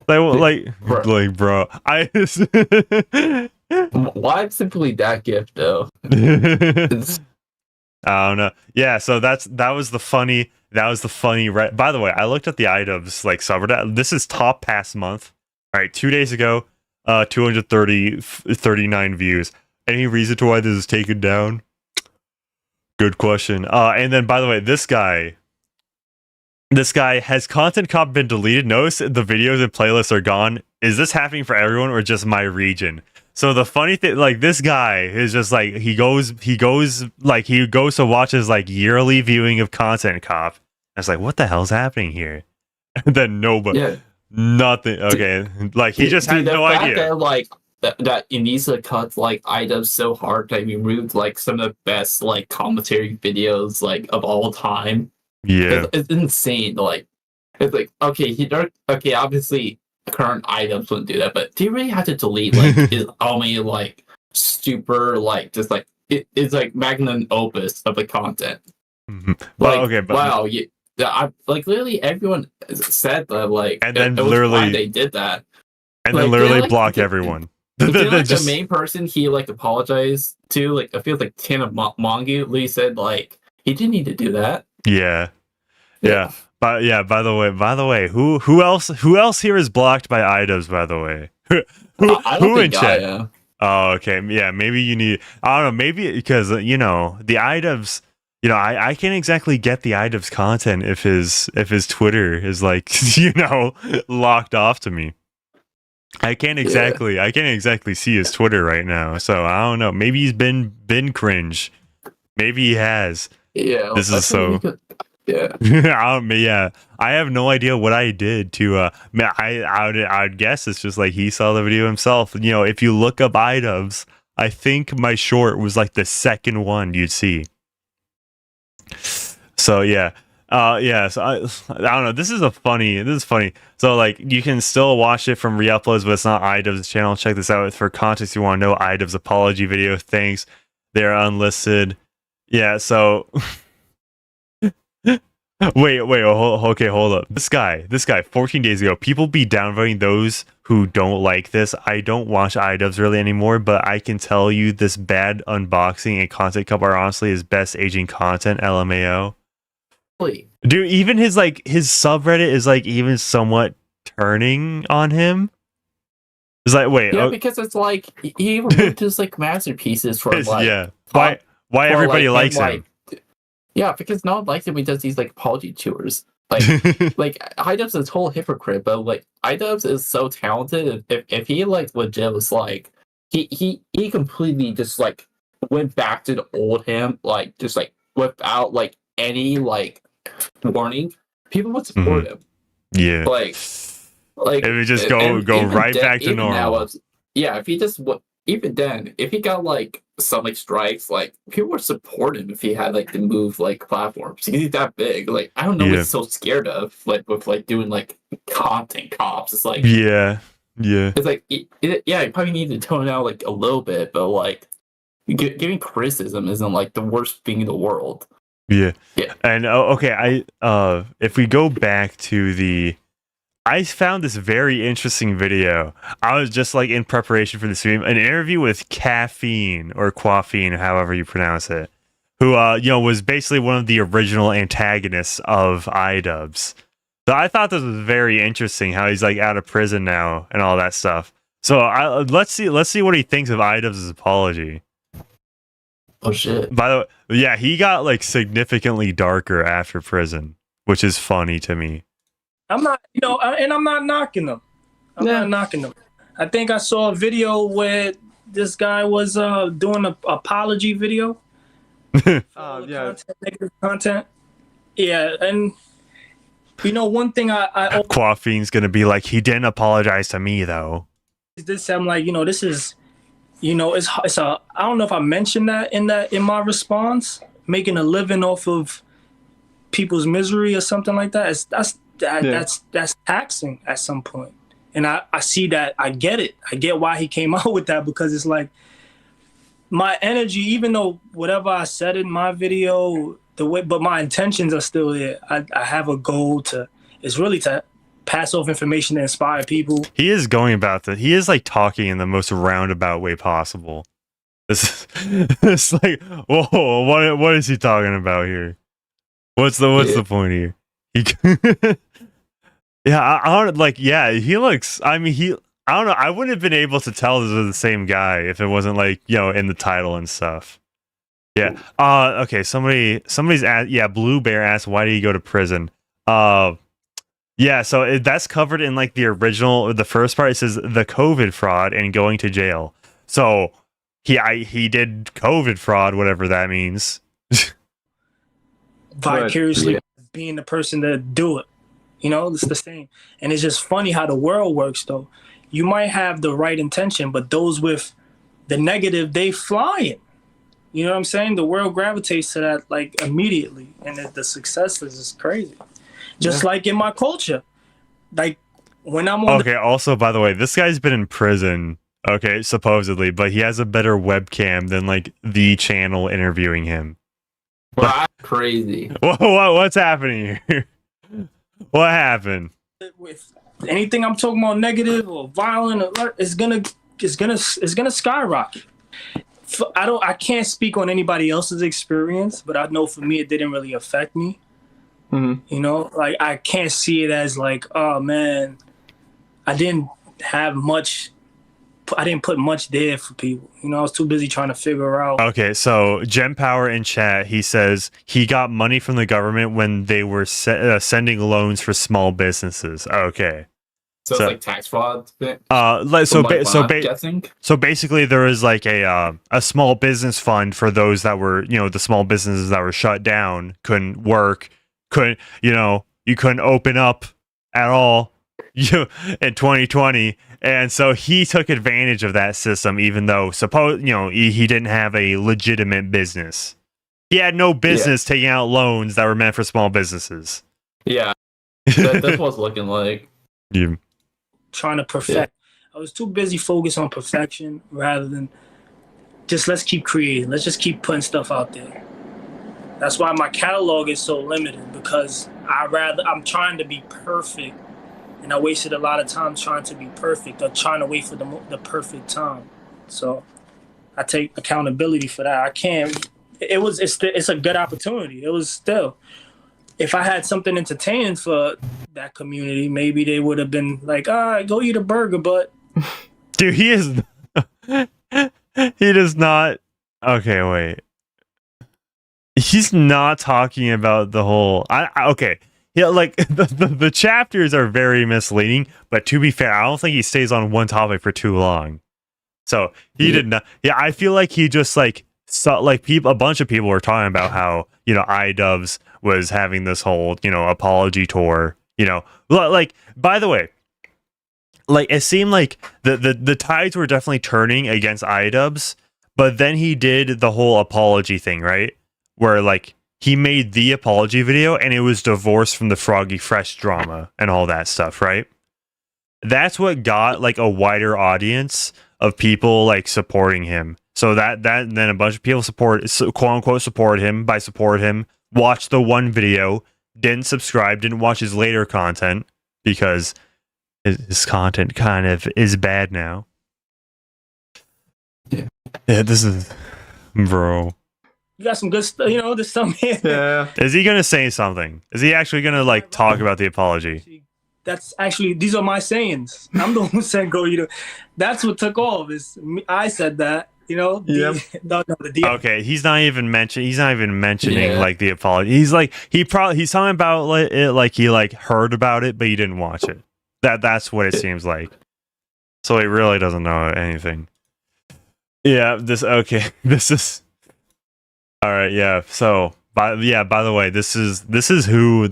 Bro. Why simply that GIF though? I don't know. Yeah, so that was the funny. By the way, I looked at the Idubbbz like subreddit. This is top past month. All right, 2 days ago. 239 views. Any reason to why this is taken down? Good question. And then by the way, this guy has content cop been deleted. Notice the videos and playlists are gone. Is this happening for everyone or just my region? So the funny thing, like this guy is just like he goes to watch his like yearly viewing of content cop. I was like, what the hell's happening here? And then nobody. Yeah. Nothing. Okay, like he just had no idea. That, like that Anisa cut like Idubbbz so hard that he removed like some of the best like commentary videos like of all time. Yeah, it's insane. Like it's like okay, obviously current Idubbbz wouldn't do that, but do you really have to delete like his only like super like just like it's like magnum opus of the content? Mm-hmm. Well, like, okay, but wow, like literally everyone said that like and then it was literally why they did that and then literally block everyone. The main person he like apologized to like it feels like Tana Mongu Lee said like he didn't need to do that. Yeah. But yeah, by the way, who else here is blocked by Idubbbz, by the way? Who in chat? Oh, okay. Yeah, maybe you need I don't know, maybe because the Idubbbz, I can't exactly get the Idubbbz content if his Twitter is like, locked off to me. I can't exactly see his Twitter right now. So I don't know. Maybe he's been cringe. Maybe he has. Yeah. This is so. Yeah. Yeah. I have no idea what I did to. I'd guess it's just like he saw the video himself. If you look up Idubbbz, I think my short was like the second one you'd see. So yeah. Yeah, so I don't know. This is funny. So like you can still watch it from re-uploads, but it's not Idubbbz channel. Check this out for context. You want to know Idubbbz apology video. Thanks. They're unlisted. Yeah, so okay, hold up. This guy 14 days ago, people be downvoting those who don't like this. I don't watch Idubbbz really anymore, but I can tell you this bad unboxing and content cup are honestly his best aging content, LMAO. Dude, even his subreddit is like even somewhat turning on him. It's like, wait, because it's like he removed his like masterpieces for like yeah. Why everybody likes him? Yeah, because no one likes him. He does these like apology tours. Like Idubbbz is a whole hypocrite, but like Idubbbz is so talented. If he like legit was like he completely just like went back to the old him, like just like without like any like warning, people would support him. Yeah, like it would just go right back to normal. If he just even then, if he got like some like strikes, like people would support him if he had like to move like platforms. He's that big. Like I don't know what he's so scared of. Like with like doing like content cops. It's like yeah. It's like you probably need to tone it out like a little bit, but like giving criticism isn't like the worst thing in the world. Yeah. And okay, if we go back to I found this very interesting video. I was just like in preparation for the stream, an interview with Caffeine or Coffeine, however you pronounce it, who was basically one of the original antagonists of Idubbbz. So I thought this was very interesting how he's like out of prison now and all that stuff. So let's see what he thinks of Idubbbz's apology. Oh shit. By the way, yeah, he got like significantly darker after prison, which is funny to me. I'm not, and I'm not knocking them. I'm not knocking them. I think I saw a video where this guy was doing an apology video. Negative content. Yeah, and one thing I Coffee's gonna be like, he didn't apologize to me though. I'm like, this is. It's a. I don't know if I mentioned that in my response. Making a living off of people's misery or something like that. That's taxing at some point. And I see that. I get it. I get why he came out with that, because it's like my energy. Even though whatever I said in my video, but my intentions are still there. I have a goal it's really to pass off information to inspire people. He is going about that. He is like talking in the most roundabout way possible. It's like, whoa, what is he talking about here? What's the point here? He looks. I mean, I don't know. I wouldn't have been able to tell this was the same guy if it wasn't like in the title and stuff. Yeah. Okay. Somebody's asked. Yeah. Blue Bear asked, why did he go to prison? Yeah, so that's covered in like the original, or the first part. It says the COVID fraud and going to jail. So he did COVID fraud, whatever that means. Vicariously being the person to do it. It's the same. And it's just funny how the world works, though. You might have the right intention, but those with the negative, they flying. You know what I'm saying? The world gravitates to that like immediately, and the success is just crazy. Just like in my culture, like when I'm on. Okay. Also, by the way, this guy's been in prison. Okay, supposedly, but he has a better webcam than like the channel interviewing him. Well, that's crazy. What's happening here? What happened? With anything I'm talking about negative or violent, it's gonna skyrocket. I can't speak on anybody else's experience, but I know for me it didn't really affect me. Mm-hmm. Like I can't see it as like, oh man, I didn't put much there for people. I was too busy trying to figure out. Okay, so Gem Power in chat, he says he got money from the government when they were sending loans for small businesses. Okay. So it's like tax fraud. So basically, there is like a small business fund for those that were the small businesses that were shut down, couldn't work, you couldn't open up at all in 2020, and so he took advantage of that system, even though he didn't have a legitimate business. he had no business taking out loans that were meant for small businesses. Yeah, that's what it's looking like. You Trying to perfect. I was too busy focused on perfection rather than just let's keep creating. Let's just keep putting stuff out there. That's why my catalog is so limited, because I'm trying to be perfect, and I wasted a lot of time trying to be perfect or trying to wait for the perfect time. So I take accountability for that. I can't. It's a good opportunity. It was still. If I had something entertaining for that community, maybe they would have been like, all right, go eat a burger, but dude, he is he does not. Okay, wait. He's not talking about the whole. Okay. Yeah, like the chapters are very misleading, but to be fair, I don't think he stays on one topic for too long. So he did not. Yeah, I feel like he just like a bunch of people were talking about how, you know, Idubbbz was having this whole, you know, apology tour. You know, like, by the way, like it seemed like the tides were definitely turning against Idubbbz, but then he did the whole apology thing, right? Where like he made the apology video and it was divorced from the Froggy Fresh drama and all that stuff, right? That's what got like a wider audience of people like supporting him. So that then a bunch of people quote unquote support him, watched the one video, didn't subscribe, didn't watch his later content because his content kind of is bad now. Yeah, this is, bro. you got some good stuff. You know, there's some here. Yeah. Is he gonna say something? Is he actually gonna like talk about the apology? That's actually, these are my sayings. I'm the one who said go eat a. That's what took off. I said that. You know. Yep. Okay, he's not even mentioning like the apology. He's like he's talking about like he like heard about it, but he didn't watch it. That's what it seems like. So he really doesn't know anything. Yeah. This is. All right. Yeah. So by the way, this is who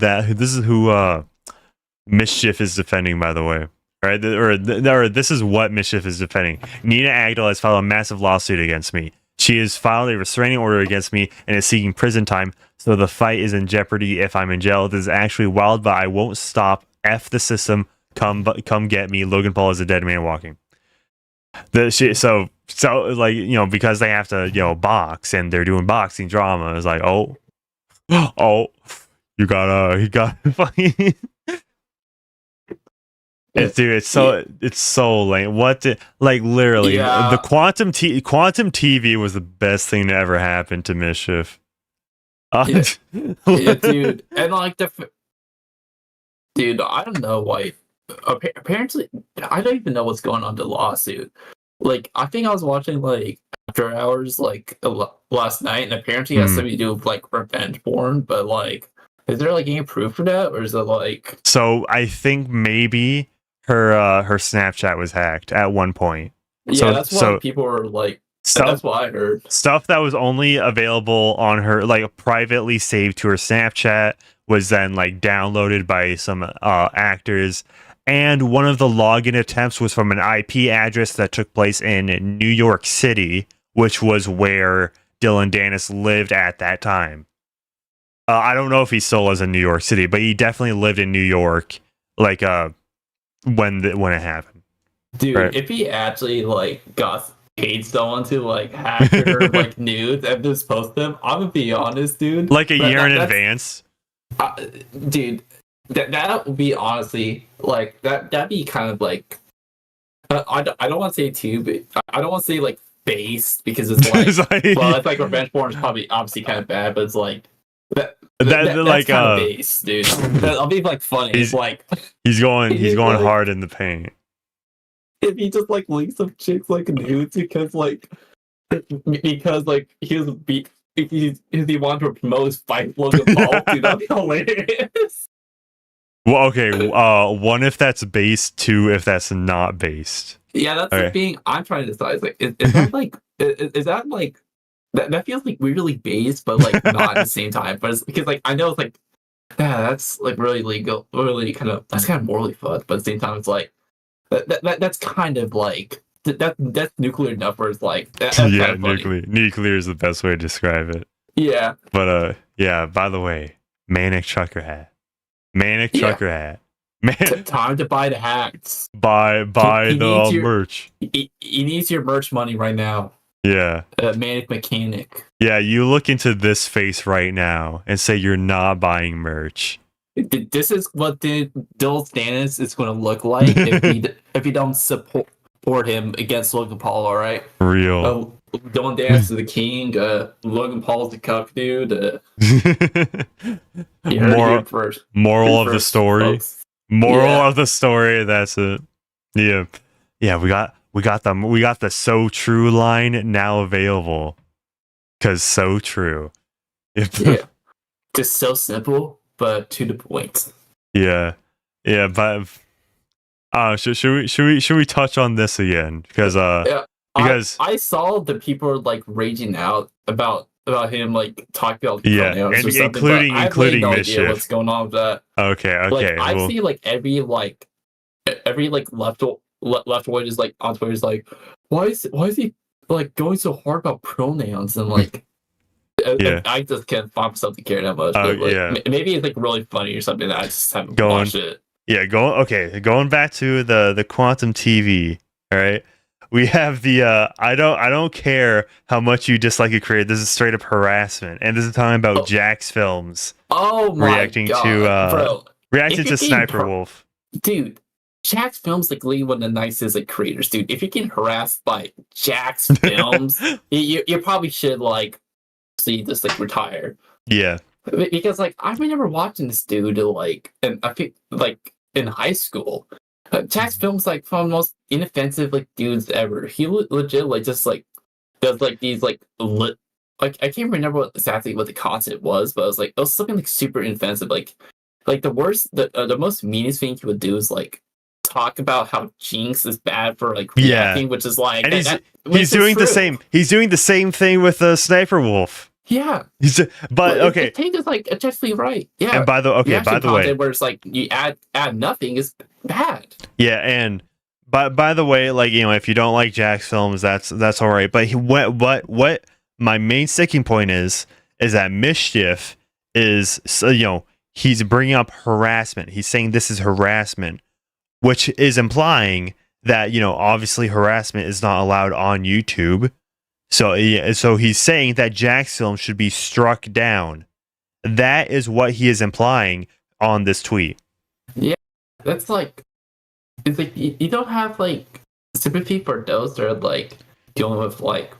Mischief is defending, by the way. Right, or this is what Mischief is defending. Nina Agdal has filed a massive lawsuit against me. She has filed a restraining order against me and is seeking prison time, so the fight is in jeopardy if I'm in jail. This is actually wild, but I won't stop. F the system. Come get me. Logan Paul is a dead man walking. So like, you know, because they have to, you know, box and they're doing boxing drama. It's like, oh, he got fucking. It's so lame. What did, like, literally the quantum TV was the best thing to ever happen to Mischief. Yeah, dude, and like dude, I don't know why. Apparently, I don't even know what's going on the lawsuit. Like, I think I was watching like After Hours like last night, and apparently it has something to do with like revenge porn. But like, is there like any proof for that, or is it like? So I think maybe her Snapchat was hacked at one point. Yeah, that's what people were like. That's what I heard. Stuff that was only available on her, like privately saved to her Snapchat, was then like downloaded by some actors. And one of the login attempts was from an IP address that took place in New York City, which was where Dylan Dennis lived at that time. I don't know if he still lives in New York City, but he definitely lived in New York, like when it happened. Dude, right? If he actually like got paid someone to like hack her like nudes and just post them, I'm gonna be honest, dude. Like a year in advance. Dude, that would be honestly like that'd be kind of like I don't want to say too, but I don't want to say like based, because it's like well, it's like revenge porn is probably obviously kind of bad, but it's like that's like kind of based, dude. I'll be like funny. It's like he's going like, hard in the paint. If he just like links some chicks like nudes because like he wanted to promote his fight Logan Paul, dude, that'd be hilarious. Well, okay. One, if that's based. Two, if that's not based. Yeah, that's okay. The thing I'm trying to decide. Like, is that like, is that like, that feels like weirdly based, but like not at the same time. But it's because like I know it's like, yeah, that's like really legal, really that's kind of morally fucked. But at the same time, it's like that's kind of like that's nuclear enough where it's like yeah, nuclear is the best way to describe it. Yeah. But yeah. By the way, Manic Trucker hat. Manic Trucker hat. Man, Time to buy the hats. buy he the needs your- merch. He needs your merch money right now. Yeah. Manic Mechanic. Yeah, you look into this face right now and say you're not buying merch. This is what Dill Stannis is going to look like if you don't support him against Logan Paul. All right. Real. Don't dance to the king. Logan Paul's the cuck dude. You heard it here first. Moral of the First, story. folks. Moral Yeah. of the story. That's it. Yeah. Yeah. We got the so true line now available. Cause so true. Yeah. Just so simple, but to the point. Yeah. Yeah. But should we touch on this again? Because because I saw the people like raging out about him like talking about yeah, pronouns and or something, including but I have really no Mischief. idea what's going on with that. okay. Like I well, see like every leftoid is like on Twitter is like, why is he like going so hard about pronouns and like Yeah. I just can't find myself to care that much. But, like, yeah. Maybe it's like really funny or something that I just haven't Going- watched it. yeah, going back to the quantum TV, all right? We have the I don't care how much you dislike a creator. This is straight up harassment. And this is talking about Jack's Films Oh my reacting god, to bro. reacting If to you're getting Sniper Wolf. Dude, Jack's Films like literally one of the nicest like creators, dude. If you're getting harassed by Jack's Films, you probably should like see just like retire. Yeah. Because like I remember watching this dude like and I think like in high school. Jack's Films like one of the most inoffensive like dudes ever. He legit like just like does like these like like I can't remember what exactly what the concept was, but it was something like super inoffensive. Like the most meanest thing he would do is like talk about how Jinx is bad for like Yeah. reacting, which is like And which he's is doing the true. same. He's doing the same thing with Sniper Wolf. Yeah, But okay. the take is like objectively right. Yeah, And by the way, where it's like you add nothing is bad. yeah, and by the way, like, you know, if you don't like Jack's Films, that's all right. But what my main sticking point is that Mischief is, so, you know, he's bringing up harassment. He's saying this is harassment, which is implying that, you know, obviously harassment is not allowed on YouTube. So he's saying that Jack's Film should be struck down. That is what he is implying on this tweet. That's like, it's like you don't have like sympathy for those that are like dealing with like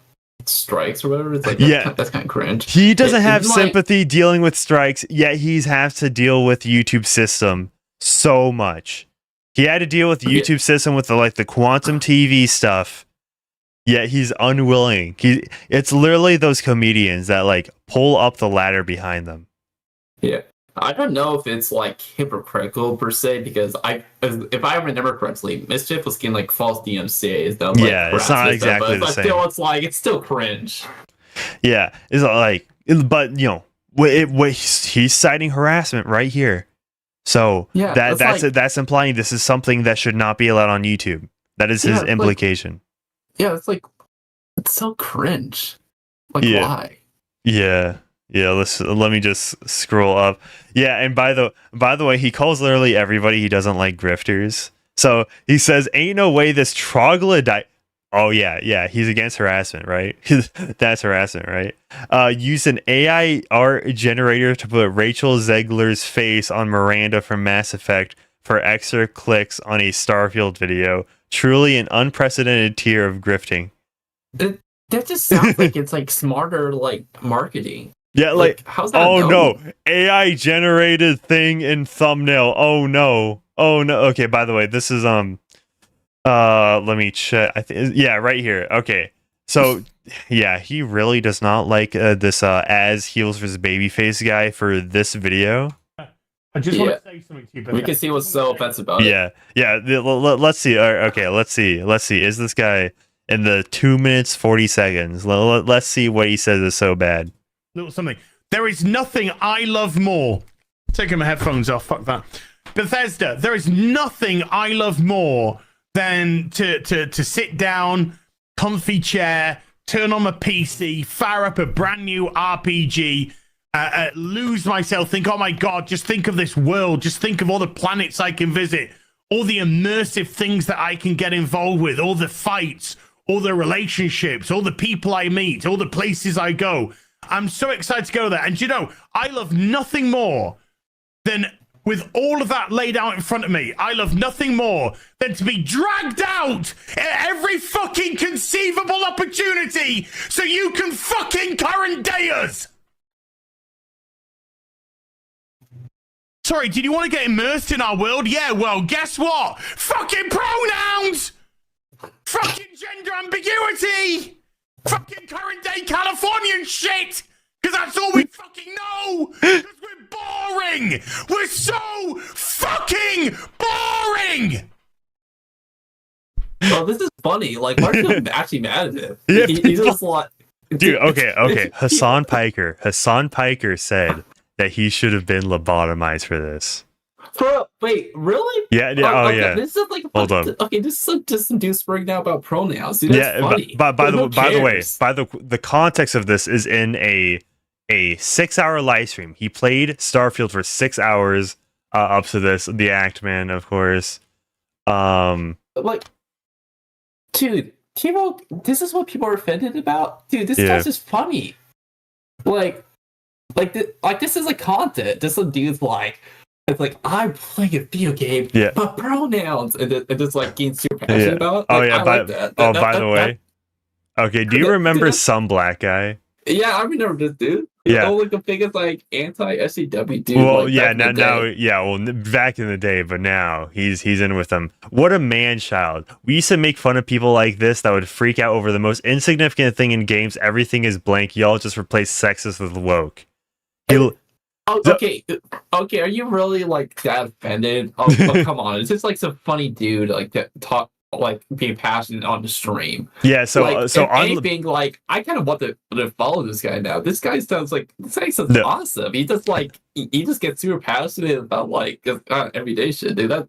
strikes or whatever. It's like that's kind of cringe. He doesn't have like- sympathy dealing with strikes, yet he's have to deal with YouTube system so much. He had to deal with the YouTube system with the quantum TV stuff. Yet he's unwilling. It's literally those comedians that like pull up the ladder behind them. Yeah, I don't know if it's like hypocritical per se because if I remember correctly, Mischief was getting like false DMCA's. That, like, Yeah, it's not exactly the same. It's still cringe. Yeah, it's like, but you know, he's citing harassment right here. So Yeah, that's implying this is something that should not be allowed on YouTube. That is his implication. It's so cringe. Like Yeah. why? Yeah. Let me just scroll up. Yeah, and by the way, he calls literally everybody he doesn't like grifters. So he says, "Ain't no way this troglodyte." Oh yeah, he's against harassment, right? That's harassment, right? Use an AI art generator to put Rachel Zegler's face on Miranda from Mass Effect for extra clicks on a Starfield video. Truly an unprecedented tier of grifting. That just sounds like it's like smarter like marketing. Yeah, like how's that? oh no, AI generated thing in thumbnail. Oh no. Okay, by the way, this is let me check. I think right here. Okay. So yeah, he really does not like this as heels versus babyface guy for this video. I just want to say something to you, but we can see what's so offensive about it. Yeah. Let's see. Okay, let's see. Is this guy in the 2 minutes 40 seconds? Let's see what he says is so bad. Little something. There is nothing I love more. Taking my headphones off. Fuck that. Bethesda. There is nothing I love more than to sit down, comfy chair, turn on my PC, fire up a brand new RPG, lose myself, think, oh my God, just think of this world. Just think of all the planets I can visit, all the immersive things that I can get involved with, all the fights, all the relationships, all the people I meet, all the places I go. I'm so excited to go there. And you know, I love nothing more than, with all of that laid out in front of me, I love nothing more than to be dragged out at every fucking conceivable opportunity so you can fucking current day us. Sorry, did you want to get immersed in our world? Yeah, well, guess what? Fucking pronouns! Fucking gender ambiguity! Fucking current day Californian shit! Because that's all we fucking know! Because we're boring! We're so fucking boring! Oh, this is funny. Like, Mark's actually mad at him. Yeah, He's just like... Dude, okay. Hassan Piker said that he should have been lobotomized for this. Wait, really? Yeah, okay. yeah. This is like Hold on. Okay, this is just some dudes breaking down about pronouns. Dude, that's funny. By the way, Who the context of this is in a 6-hour live stream. He played Starfield for 6 hours up to this. The Actman, of course. Like, dude, this is what people are offended about. Dude, this guy's just funny. Like this is like content. Just some dudes like. It's like, I'm playing a video game, but pronouns, and just like getting super passionate about. Like, I like that. By the way, okay, do you remember some black guy? Yeah, I remember this dude. Yeah, like the biggest like anti-SCW dude. Well, like, back in the day, but now he's in with them. What a man-child. We used to make fun of people like this that would freak out over the most insignificant thing in games. Everything is blank. Y'all just replace sexist with woke. Okay. Are you really like that offended? Oh, come on! It's just like some funny dude like that talk like being passionate on the stream. Yeah. So anything like I kind of want to follow this guy now. This guy sounds awesome. He just like he just gets super passionate about like everyday shit, dude.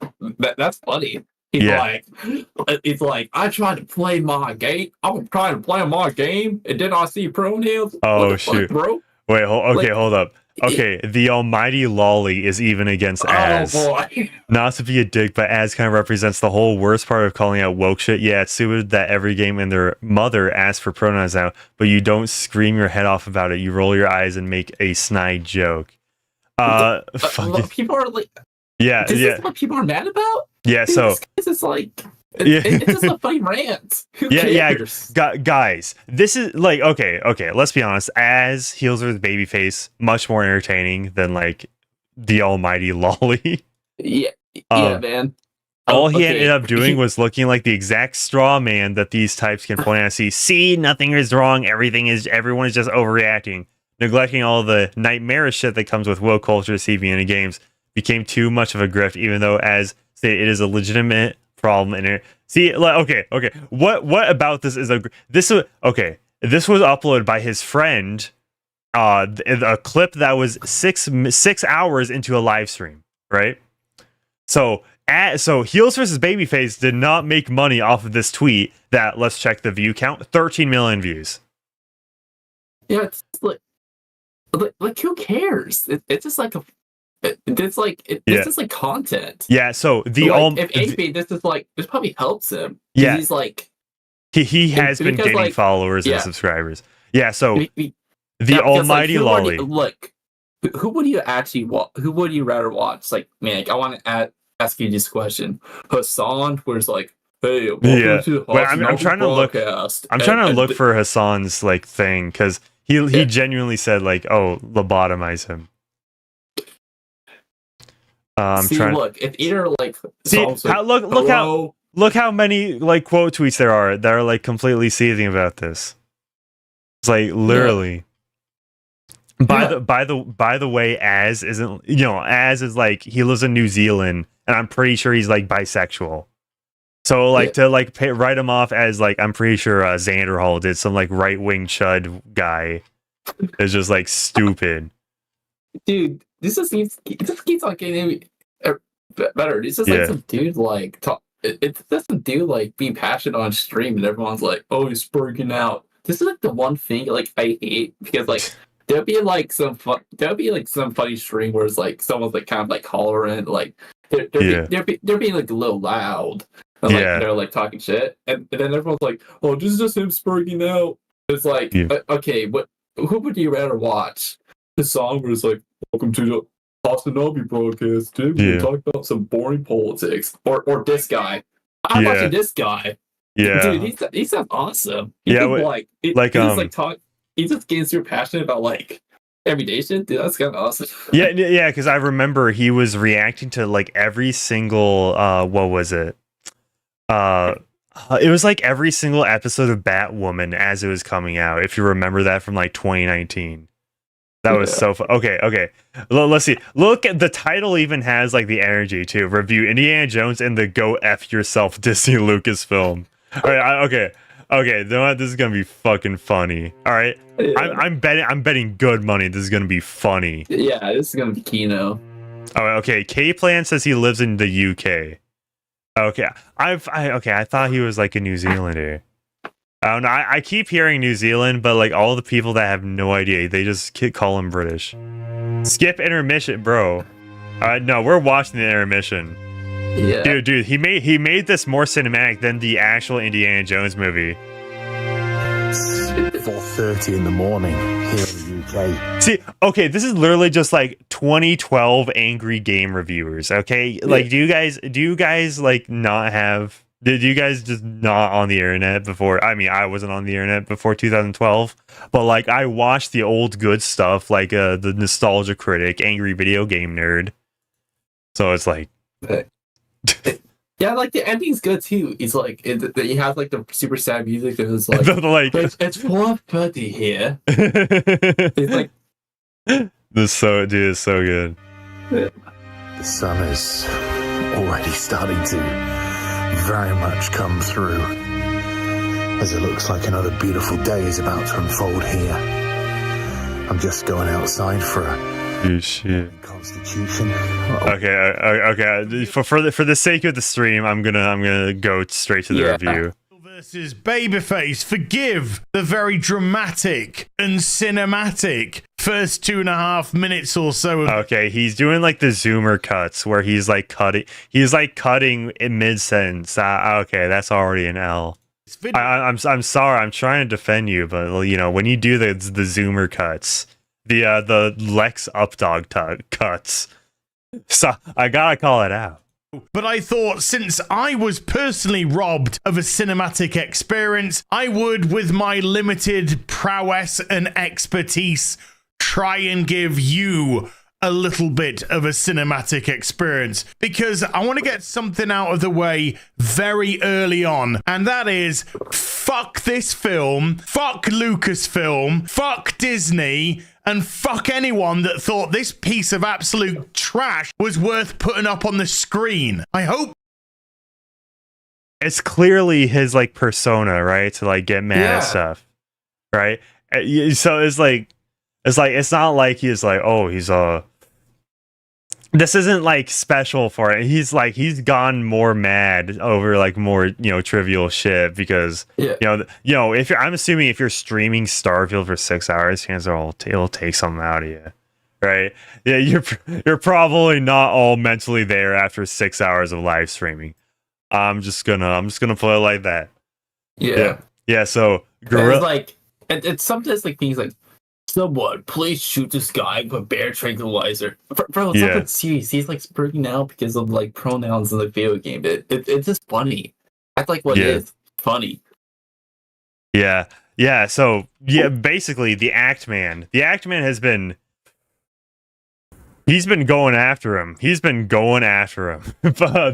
That's funny. He's like, I tried to play my game. I'm trying to play my game, and then I see pronouns. Oh shoot, fuck, bro! Wait, hold up. Okay, the almighty lolly is even against Az. Oh boy. Not to be a dick, but Az kind of represents the whole worst part of calling out woke shit. Yeah, it's stupid that every game and their mother asks for pronouns now, but you don't scream your head off about it. You roll your eyes and make a snide joke. People are like, this is what people are mad about? Yeah, dude, so this is like. It's just a funny rant. Who cares? Guys, this is like okay. Let's be honest. Az heals with babyface, much more entertaining than like the almighty lolly. Yeah, man. All he ended up doing was looking like the exact straw man that these types can point out and see, nothing is wrong. Everyone is just overreacting, neglecting all the nightmarish shit that comes with woke culture. CB in games became too much of a grift, even though as stated, it is a legitimate problem in it. See, like, okay. What about this is this was uploaded by his friend. A clip that was 6 hours into a live stream, right? So Heels versus Babyface did not make money off of this tweet. That let's check the view count: 13 million views. Yeah, it's like who cares? It's just like it's just like content. Yeah, so if AP this probably helps him. Yeah, he's like he has been gaining followers and subscribers. Yeah, so the almighty lolly. Look, who would you actually who would you rather watch? Like, Manic, I want to ask you this question. Hassan, where it's like, hey, to I'm trying to look. I'm trying to look for Hassan's like thing because he genuinely said like, oh, lobotomize him. Look, if either like look how many like quote tweets there are that are like completely seething about this. It's like literally. By the way, Az isn't, Az is like he lives in New Zealand and I'm pretty sure he's like bisexual. So like to like write him off as like I'm pretty sure Xander Hall did some like right wing chud guy. It's just like stupid. Dude, this keeps on getting better. It's just like some dude like talk. It's just some dude like being passionate on stream, and everyone's like, "Oh, he's freaking out." this is like the one thing like I hate because like there'll be like some funny string where it's like someone's like kind of like hollering, like they're being like a little loud. And, like, they're like talking shit, and then everyone's like, "Oh, this is just him spurting out." It's like, okay, who would you rather watch? The song where it's like, "Welcome to the Austin broadcast. Today we talk about some boring politics," or this guy. I'm watching this guy. Yeah, dude, he sounds awesome. He just gets super passionate about like everyday shit. Dude, that's kind of awesome. yeah, because I remember he was reacting to like every single what was it? It was like every single episode of Batwoman as it was coming out. If you remember that from like 2019, that was so fun. Okay. Let's see. Look at the title. Even has like the energy to review Indiana Jones and the Go F Yourself Disney Lucasfilm. All right. Okay. You know what? This is gonna be fucking funny. All right. I'm betting good money. This is gonna be funny. Yeah, this is gonna be Kino. Oh, okay. K-Plan says he lives in the UK. Okay, I thought he was like a New Zealander. I don't know. I keep hearing New Zealand, but like all the people that have no idea, they just call him British. Skip intermission, bro. No, we're watching the intermission. Yeah, dude, he made this more cinematic than the actual Indiana Jones movie. 4:30 in the morning here in the UK. See, okay, this is literally just like 2012 angry game reviewers. Okay, like, do you guys like not have? Did you guys just not on the internet before? I mean, I wasn't on the internet before 2012, but like I watched the old good stuff, like the Nostalgia Critic, Angry Video Game Nerd. So it's like. Yeah, like the ending's good too. It's like he has like the super sad music and it's like, it's 4:30 here. It's like this so good. The sun is already starting to very much come through, as it looks like another beautiful day is about to unfold here. I'm just going outside for a shit. Constitution. Okay. For the sake of the stream, I'm gonna go straight to the review. Versus Babyface. Forgive the very dramatic and cinematic first 2.5 minutes or so. Okay, he's doing like the zoomer cuts where he's like cutting in mid sentence. Okay, that's already an L. I'm sorry. I'm trying to defend you, but you know when you do the zoomer cuts. The Lex Updog cuts. So I gotta call it out. But I thought since I was personally robbed of a cinematic experience, I would, with my limited prowess and expertise, try and give you a little bit of a cinematic experience, because I want to get something out of the way very early on, and that is fuck this film, fuck Lucasfilm, fuck Disney, and fuck anyone that thought this piece of absolute trash was worth putting up on the screen. I hope it's clearly his like persona, right? To like get mad at stuff, right? So it's not like he's like, oh, he's this isn't like special for it. He's gone more mad over like more, trivial shit because I'm assuming if you're streaming Starfield for 6 hours, chances are it'll take something out of you, right? Yeah, you're probably not all mentally there after 6 hours of live streaming. I'm just gonna put it like that. Yeah. So it's like it's sometimes like things like, someone, please shoot this guy with a bear tranquilizer. Bro, it's not that serious. He's like spurting out because of like pronouns in the video game. It's just funny. That's like what it is. Funny. Yeah. So basically the Actman. The Actman has been. He's been going after him. But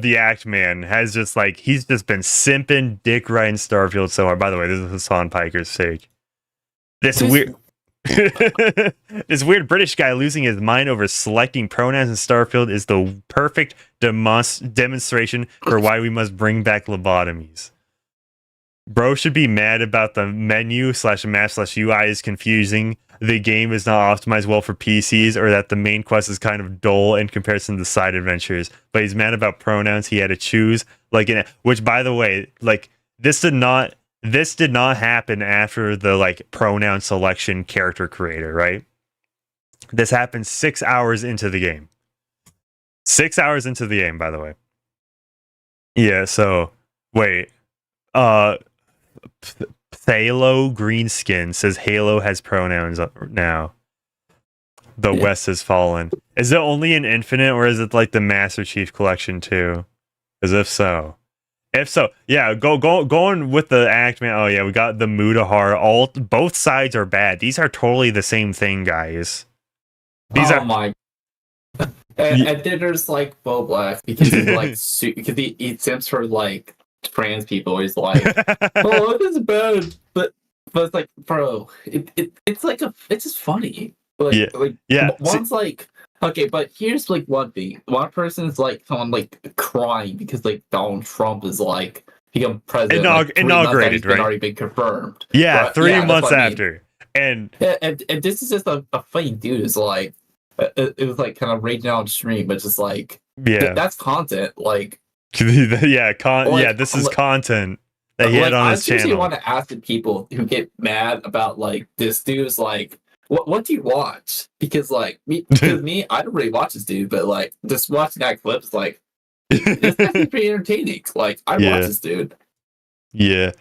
the Actman has just like he's just been simping dick riding Starfield so hard. By the way, this is Hassan Piker's take. This weird British guy losing his mind over selecting pronouns in Starfield is the perfect demonstration for why we must bring back lobotomies. Bro should be mad about the menu /map/UI is confusing, the game is not optimized well for PCs, or that the main quest is kind of dull in comparison to side adventures. But he's mad about pronouns he had to choose, which by the way, like this did not this did not happen after the like pronoun selection character creator, right? This happened 6 hours into the game. 6 hours into the game, by the way. Yeah, so wait. Thalo Greenskin says Halo has pronouns now. The West has fallen. Is it only in Infinite, or is it like the Master Chief Collection too? Because if so, yeah, going with the Actman. Oh yeah, we got the Mudahar. Both sides are bad. These are totally the same thing, guys. These are my. And then there's like Bo Black because he's like because he simps for like trans people. He's like, oh, this is bad, but it's like, bro, it's like it's just funny. Like, one's like, okay, but here's like one thing. One person's like someone like crying because like Donald Trump is like become president, inaugurated, right? Already been confirmed. Yeah, but, 3 months after, and this is just a funny dude. Is like, it was like kind of raging out on stream, but just like, that's content. Like, this is content that he had on his channel. I seriously want to ask the people who get mad about like this dude's like. What do you watch? Because like me, I don't really watch this dude, but like just watching that clip is like it's actually pretty entertaining. Like I watch this dude. Yeah.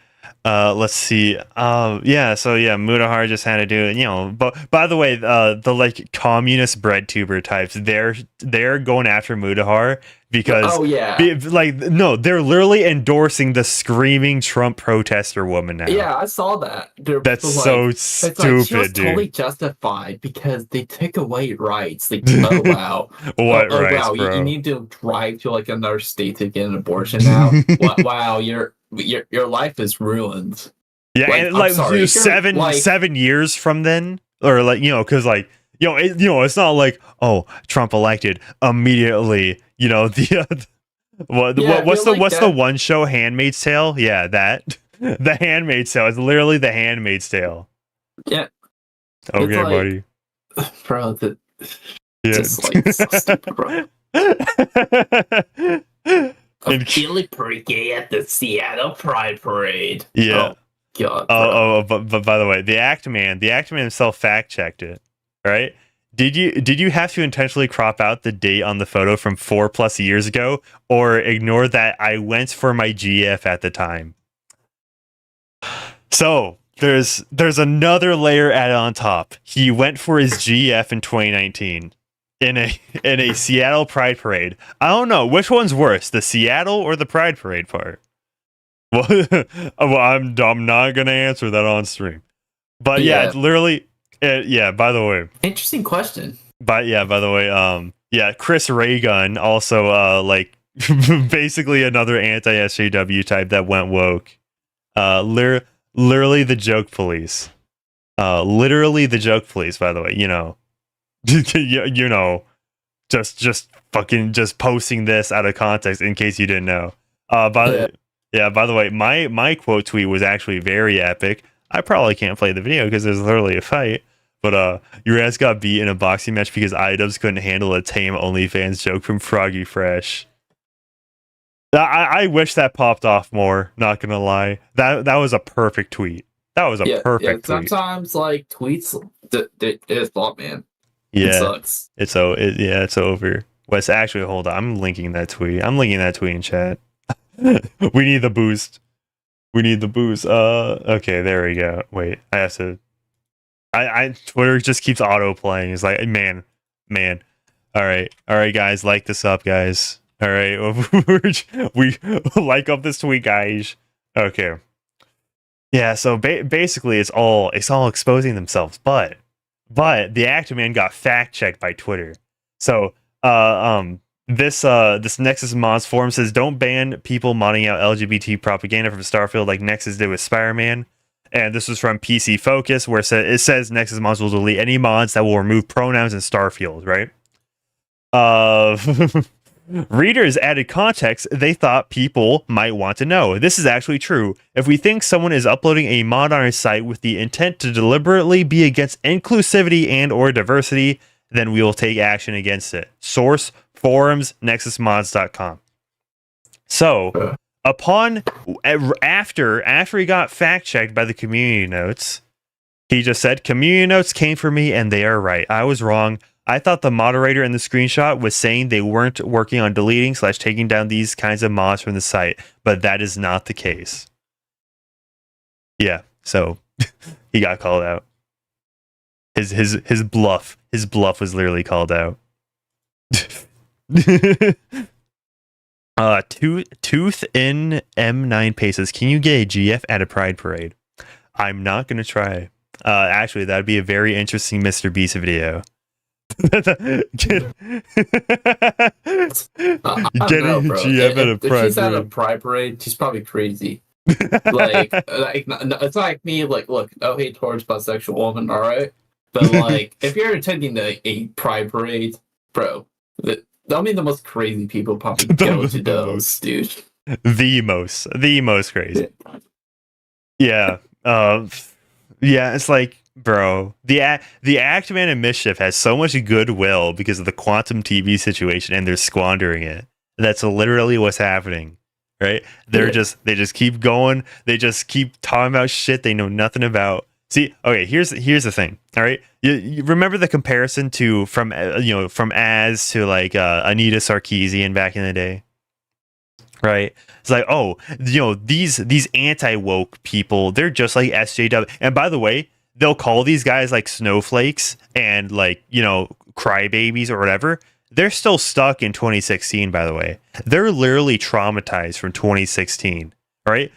Let's see. Mudahar just had to do it, but by the way, the like communist bread tuber types, they're going after Mudahar because they're literally endorsing the screaming Trump protester woman now. Yeah, I saw that. That's like, so stupid, dude. Totally justified because they took away rights. Like, oh wow, what rights, wow, bro? You need to drive to like another state to get an abortion now. Wow, your life is ruined. Yeah, like, and like sorry, 7 years from then, or like because like it's not like Trump elected immediately. What's the one show, Handmaid's Tale? Yeah, that the Handmaid's Tale is literally the Handmaid's Tale. Yeah. Okay, buddy. Bro, just like so stupid, bro. I'm feeling pretty gay at the Seattle Pride Parade. Yeah. God. But by the way, the Actman himself fact checked it. Right? Did you have to intentionally crop out the date on the photo from 4+ years ago, or ignore that I went for my GF at the time? So there's another layer added on top. He went for his GF in 2019 in a Seattle Pride Parade. I don't know which one's worse, the Seattle or the Pride Parade part. Well, I'm not gonna answer that on stream. But yeah, literally. By the way, interesting question. By the way, Chris Raygun also basically another anti-SJW type that went woke. Literally the joke police. Literally the joke police, by the way, just fucking just posting this out of context in case you didn't know. By the way, my quote tweet was actually very epic. I probably can't play the video because there's literally a fight. But your ass got beat in a boxing match because Idubbbz couldn't handle a tame OnlyFans joke from Froggy Fresh. I wish that popped off more, not gonna lie. That was a perfect tweet. That was a perfect tweet. Sometimes like tweets it is thought, man. Yeah. It sucks. It's over. Wes, actually, hold on. I'm linking that tweet in chat. We need the boost. Okay, there we go. Wait, I have to. Twitter just keeps auto playing. It's like, man. All right, guys, like this up, guys. All right, we like up this tweet, guys. Okay. Yeah. So basically, it's all exposing themselves, but the Actman got fact checked by Twitter. So this Nexus Mods forum says don't ban people modding out LGBT propaganda from Starfield like Nexus did with Spider-Man. And this was from PC Focus, where it says Nexus mods will delete any mods that will remove pronouns in Starfield, right? Readers added context they thought people might want to know. This is actually true. If we think someone is uploading a mod on our site with the intent to deliberately be against inclusivity and or diversity, then we will take action against it. Source, forums, nexusmods.com. So, After he got fact checked by the community notes, he just said, "Community notes came for me, and they are right. I was wrong. I thought the moderator in the screenshot was saying they weren't working on deleting / taking down these kinds of mods from the site, but that is not the case." Yeah, so he got called out. His bluff was literally called out. Tooth in M9 Paces. Can you get a GF at a Pride Parade? I'm not gonna try. Actually, that'd be a very interesting Mr. Beast video. Getting GF at a Pride Parade. If she's at a Pride Parade, she's probably crazy. It's like me. Like, look, no hate towards bisexual women, all right. But like, if you're attending a Pride Parade, bro, that'll mean the most crazy people probably go to those, dude. The most crazy. Yeah. Yeah, it's like, bro, the Actman and Mischief has so much goodwill because of the quantum TV situation, and they're squandering it. That's literally what's happening, right? They just keep going. They just keep talking about shit they know nothing about. See, okay, here's the thing. All right, you remember the comparison from Az to like Anita Sarkeesian back in the day, right? It's like, oh, these anti-woke people, they're just like SJW. And by the way, they'll call these guys like snowflakes and like, crybabies or whatever. They're still stuck in 2016, by the way. They're literally traumatized from 2016, right?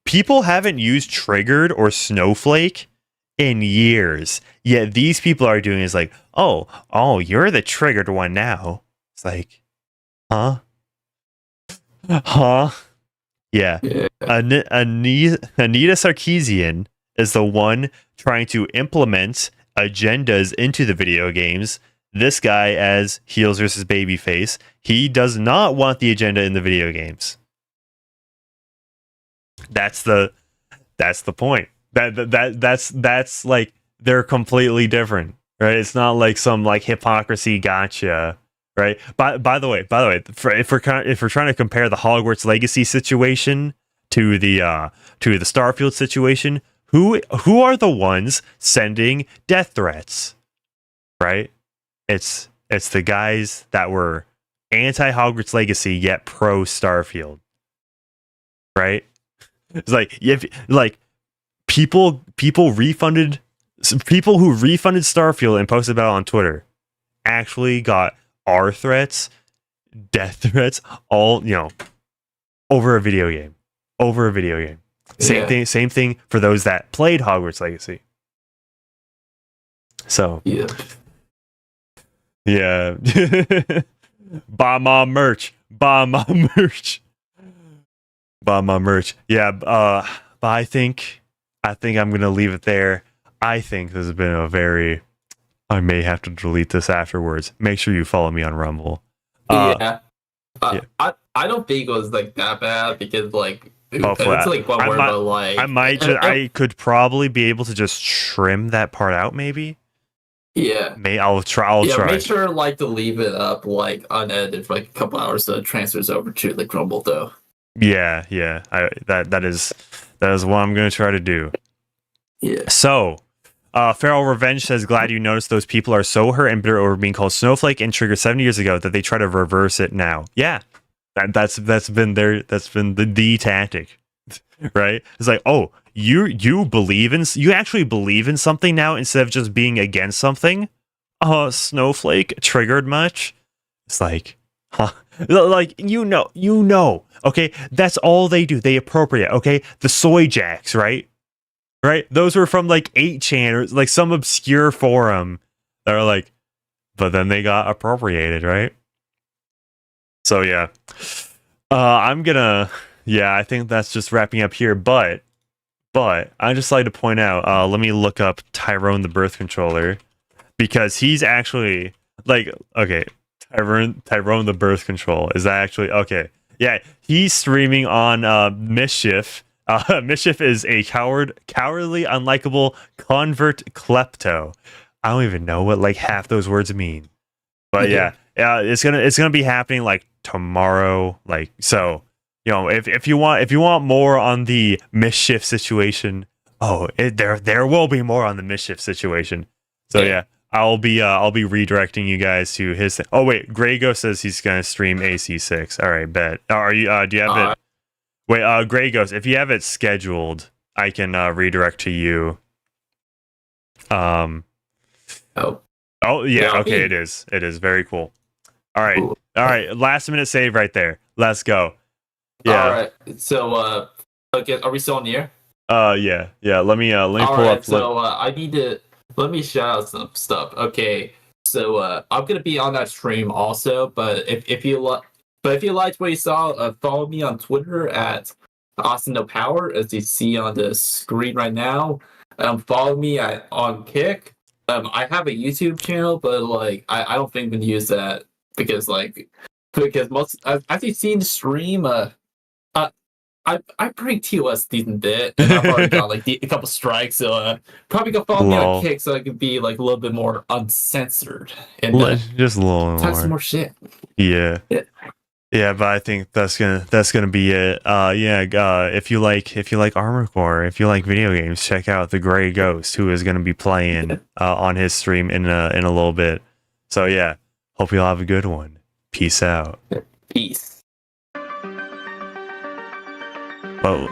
People haven't used triggered or snowflake in years. Yet these people are doing is like, oh, you're the triggered one now. It's like, huh? Yeah. Anita Sarkeesian is the one trying to implement agendas into the video games. This guy, as Heels versus Babyface, he does not want the agenda in the video games. That's the point. That's like, they're completely different, right? It's not like some like hypocrisy gotcha. Right. By the way, if we're trying to compare the Hogwarts Legacy situation to the Starfield situation, who are the ones sending death threats? Right. It's the guys that were anti Hogwarts Legacy yet pro Starfield. Right. It's like people who refunded Starfield and posted about it on Twitter actually got R threats, death threats, all over a video game. Same thing for those that played Hogwarts Legacy. So yeah. Buy my merch. Yeah. But I think I'm gonna leave it there. I think this has been I may have to delete this afterwards. Make sure you follow me on Rumble. I don't think it was like that bad because like it's like one word, but like I could probably be able to just trim that part out. Maybe. Yeah. I'll try. Make sure like to leave it up like unedited for like a couple hours so it transfers over to like Rumble though. Yeah. That is what I'm gonna try to do. Yeah. So. Feral Revenge says, glad you noticed those people are so hurt and bitter over being called Snowflake and Trigger 7 years ago that they try to reverse it now. Yeah, that's been the tactic, right? It's like, oh, you actually believe in something now instead of just being against something. Snowflake triggered much? It's like, huh? Like okay, that's all they do. They appropriate. Okay, the soy jacks, right? Right? Those were from like 8chan or like some obscure forum that are like, but then they got appropriated, right? So yeah. I think that's just wrapping up here, but I just like to point out, let me look up Tyrone the Birth Controller because he's actually like, okay, Tyrone the Birth Control is actually okay. Yeah, he's streaming on Mischief. Mischief is a cowardly, unlikable convert klepto. I don't even know what like half those words mean, but yeah, it's gonna be happening like tomorrow. Like so, you know, if you want more on the Mischief situation, there will be more on the Mischief situation. So yeah, I'll be redirecting you guys to his. Oh wait, Grey Ghost says he's gonna stream AC6. All right, bet. Are you? Do you have it? Wait, Grey Ghost, if you have it scheduled, I can redirect to you. Oh yeah, okay, it is very cool. All right, last minute save right there. Let's go. Yeah. All right, so okay, are we still on the air? Yeah. Let me pull right, up. So I need to let me shout out some stuff. Okay, so I'm gonna be on that stream also, but if you liked what you saw, follow me on Twitter at Austin No Power, as you see on the screen right now. Follow me on Kick. I have a YouTube channel, but like I don't think I'm gonna use that because most as you've seen the stream, I bring TOS decent bit, and I've already got like a couple strikes, so probably go follow me on Kick so I can be like a little bit more uncensored and just a little talk more. some more shit. Yeah. Yeah, but I think that's gonna be it. If you like Armor Core, if you like video games, check out the Grey Ghost, who is gonna be playing on his stream in a little bit. So yeah, hope you'll have a good one. Peace out. Peace. But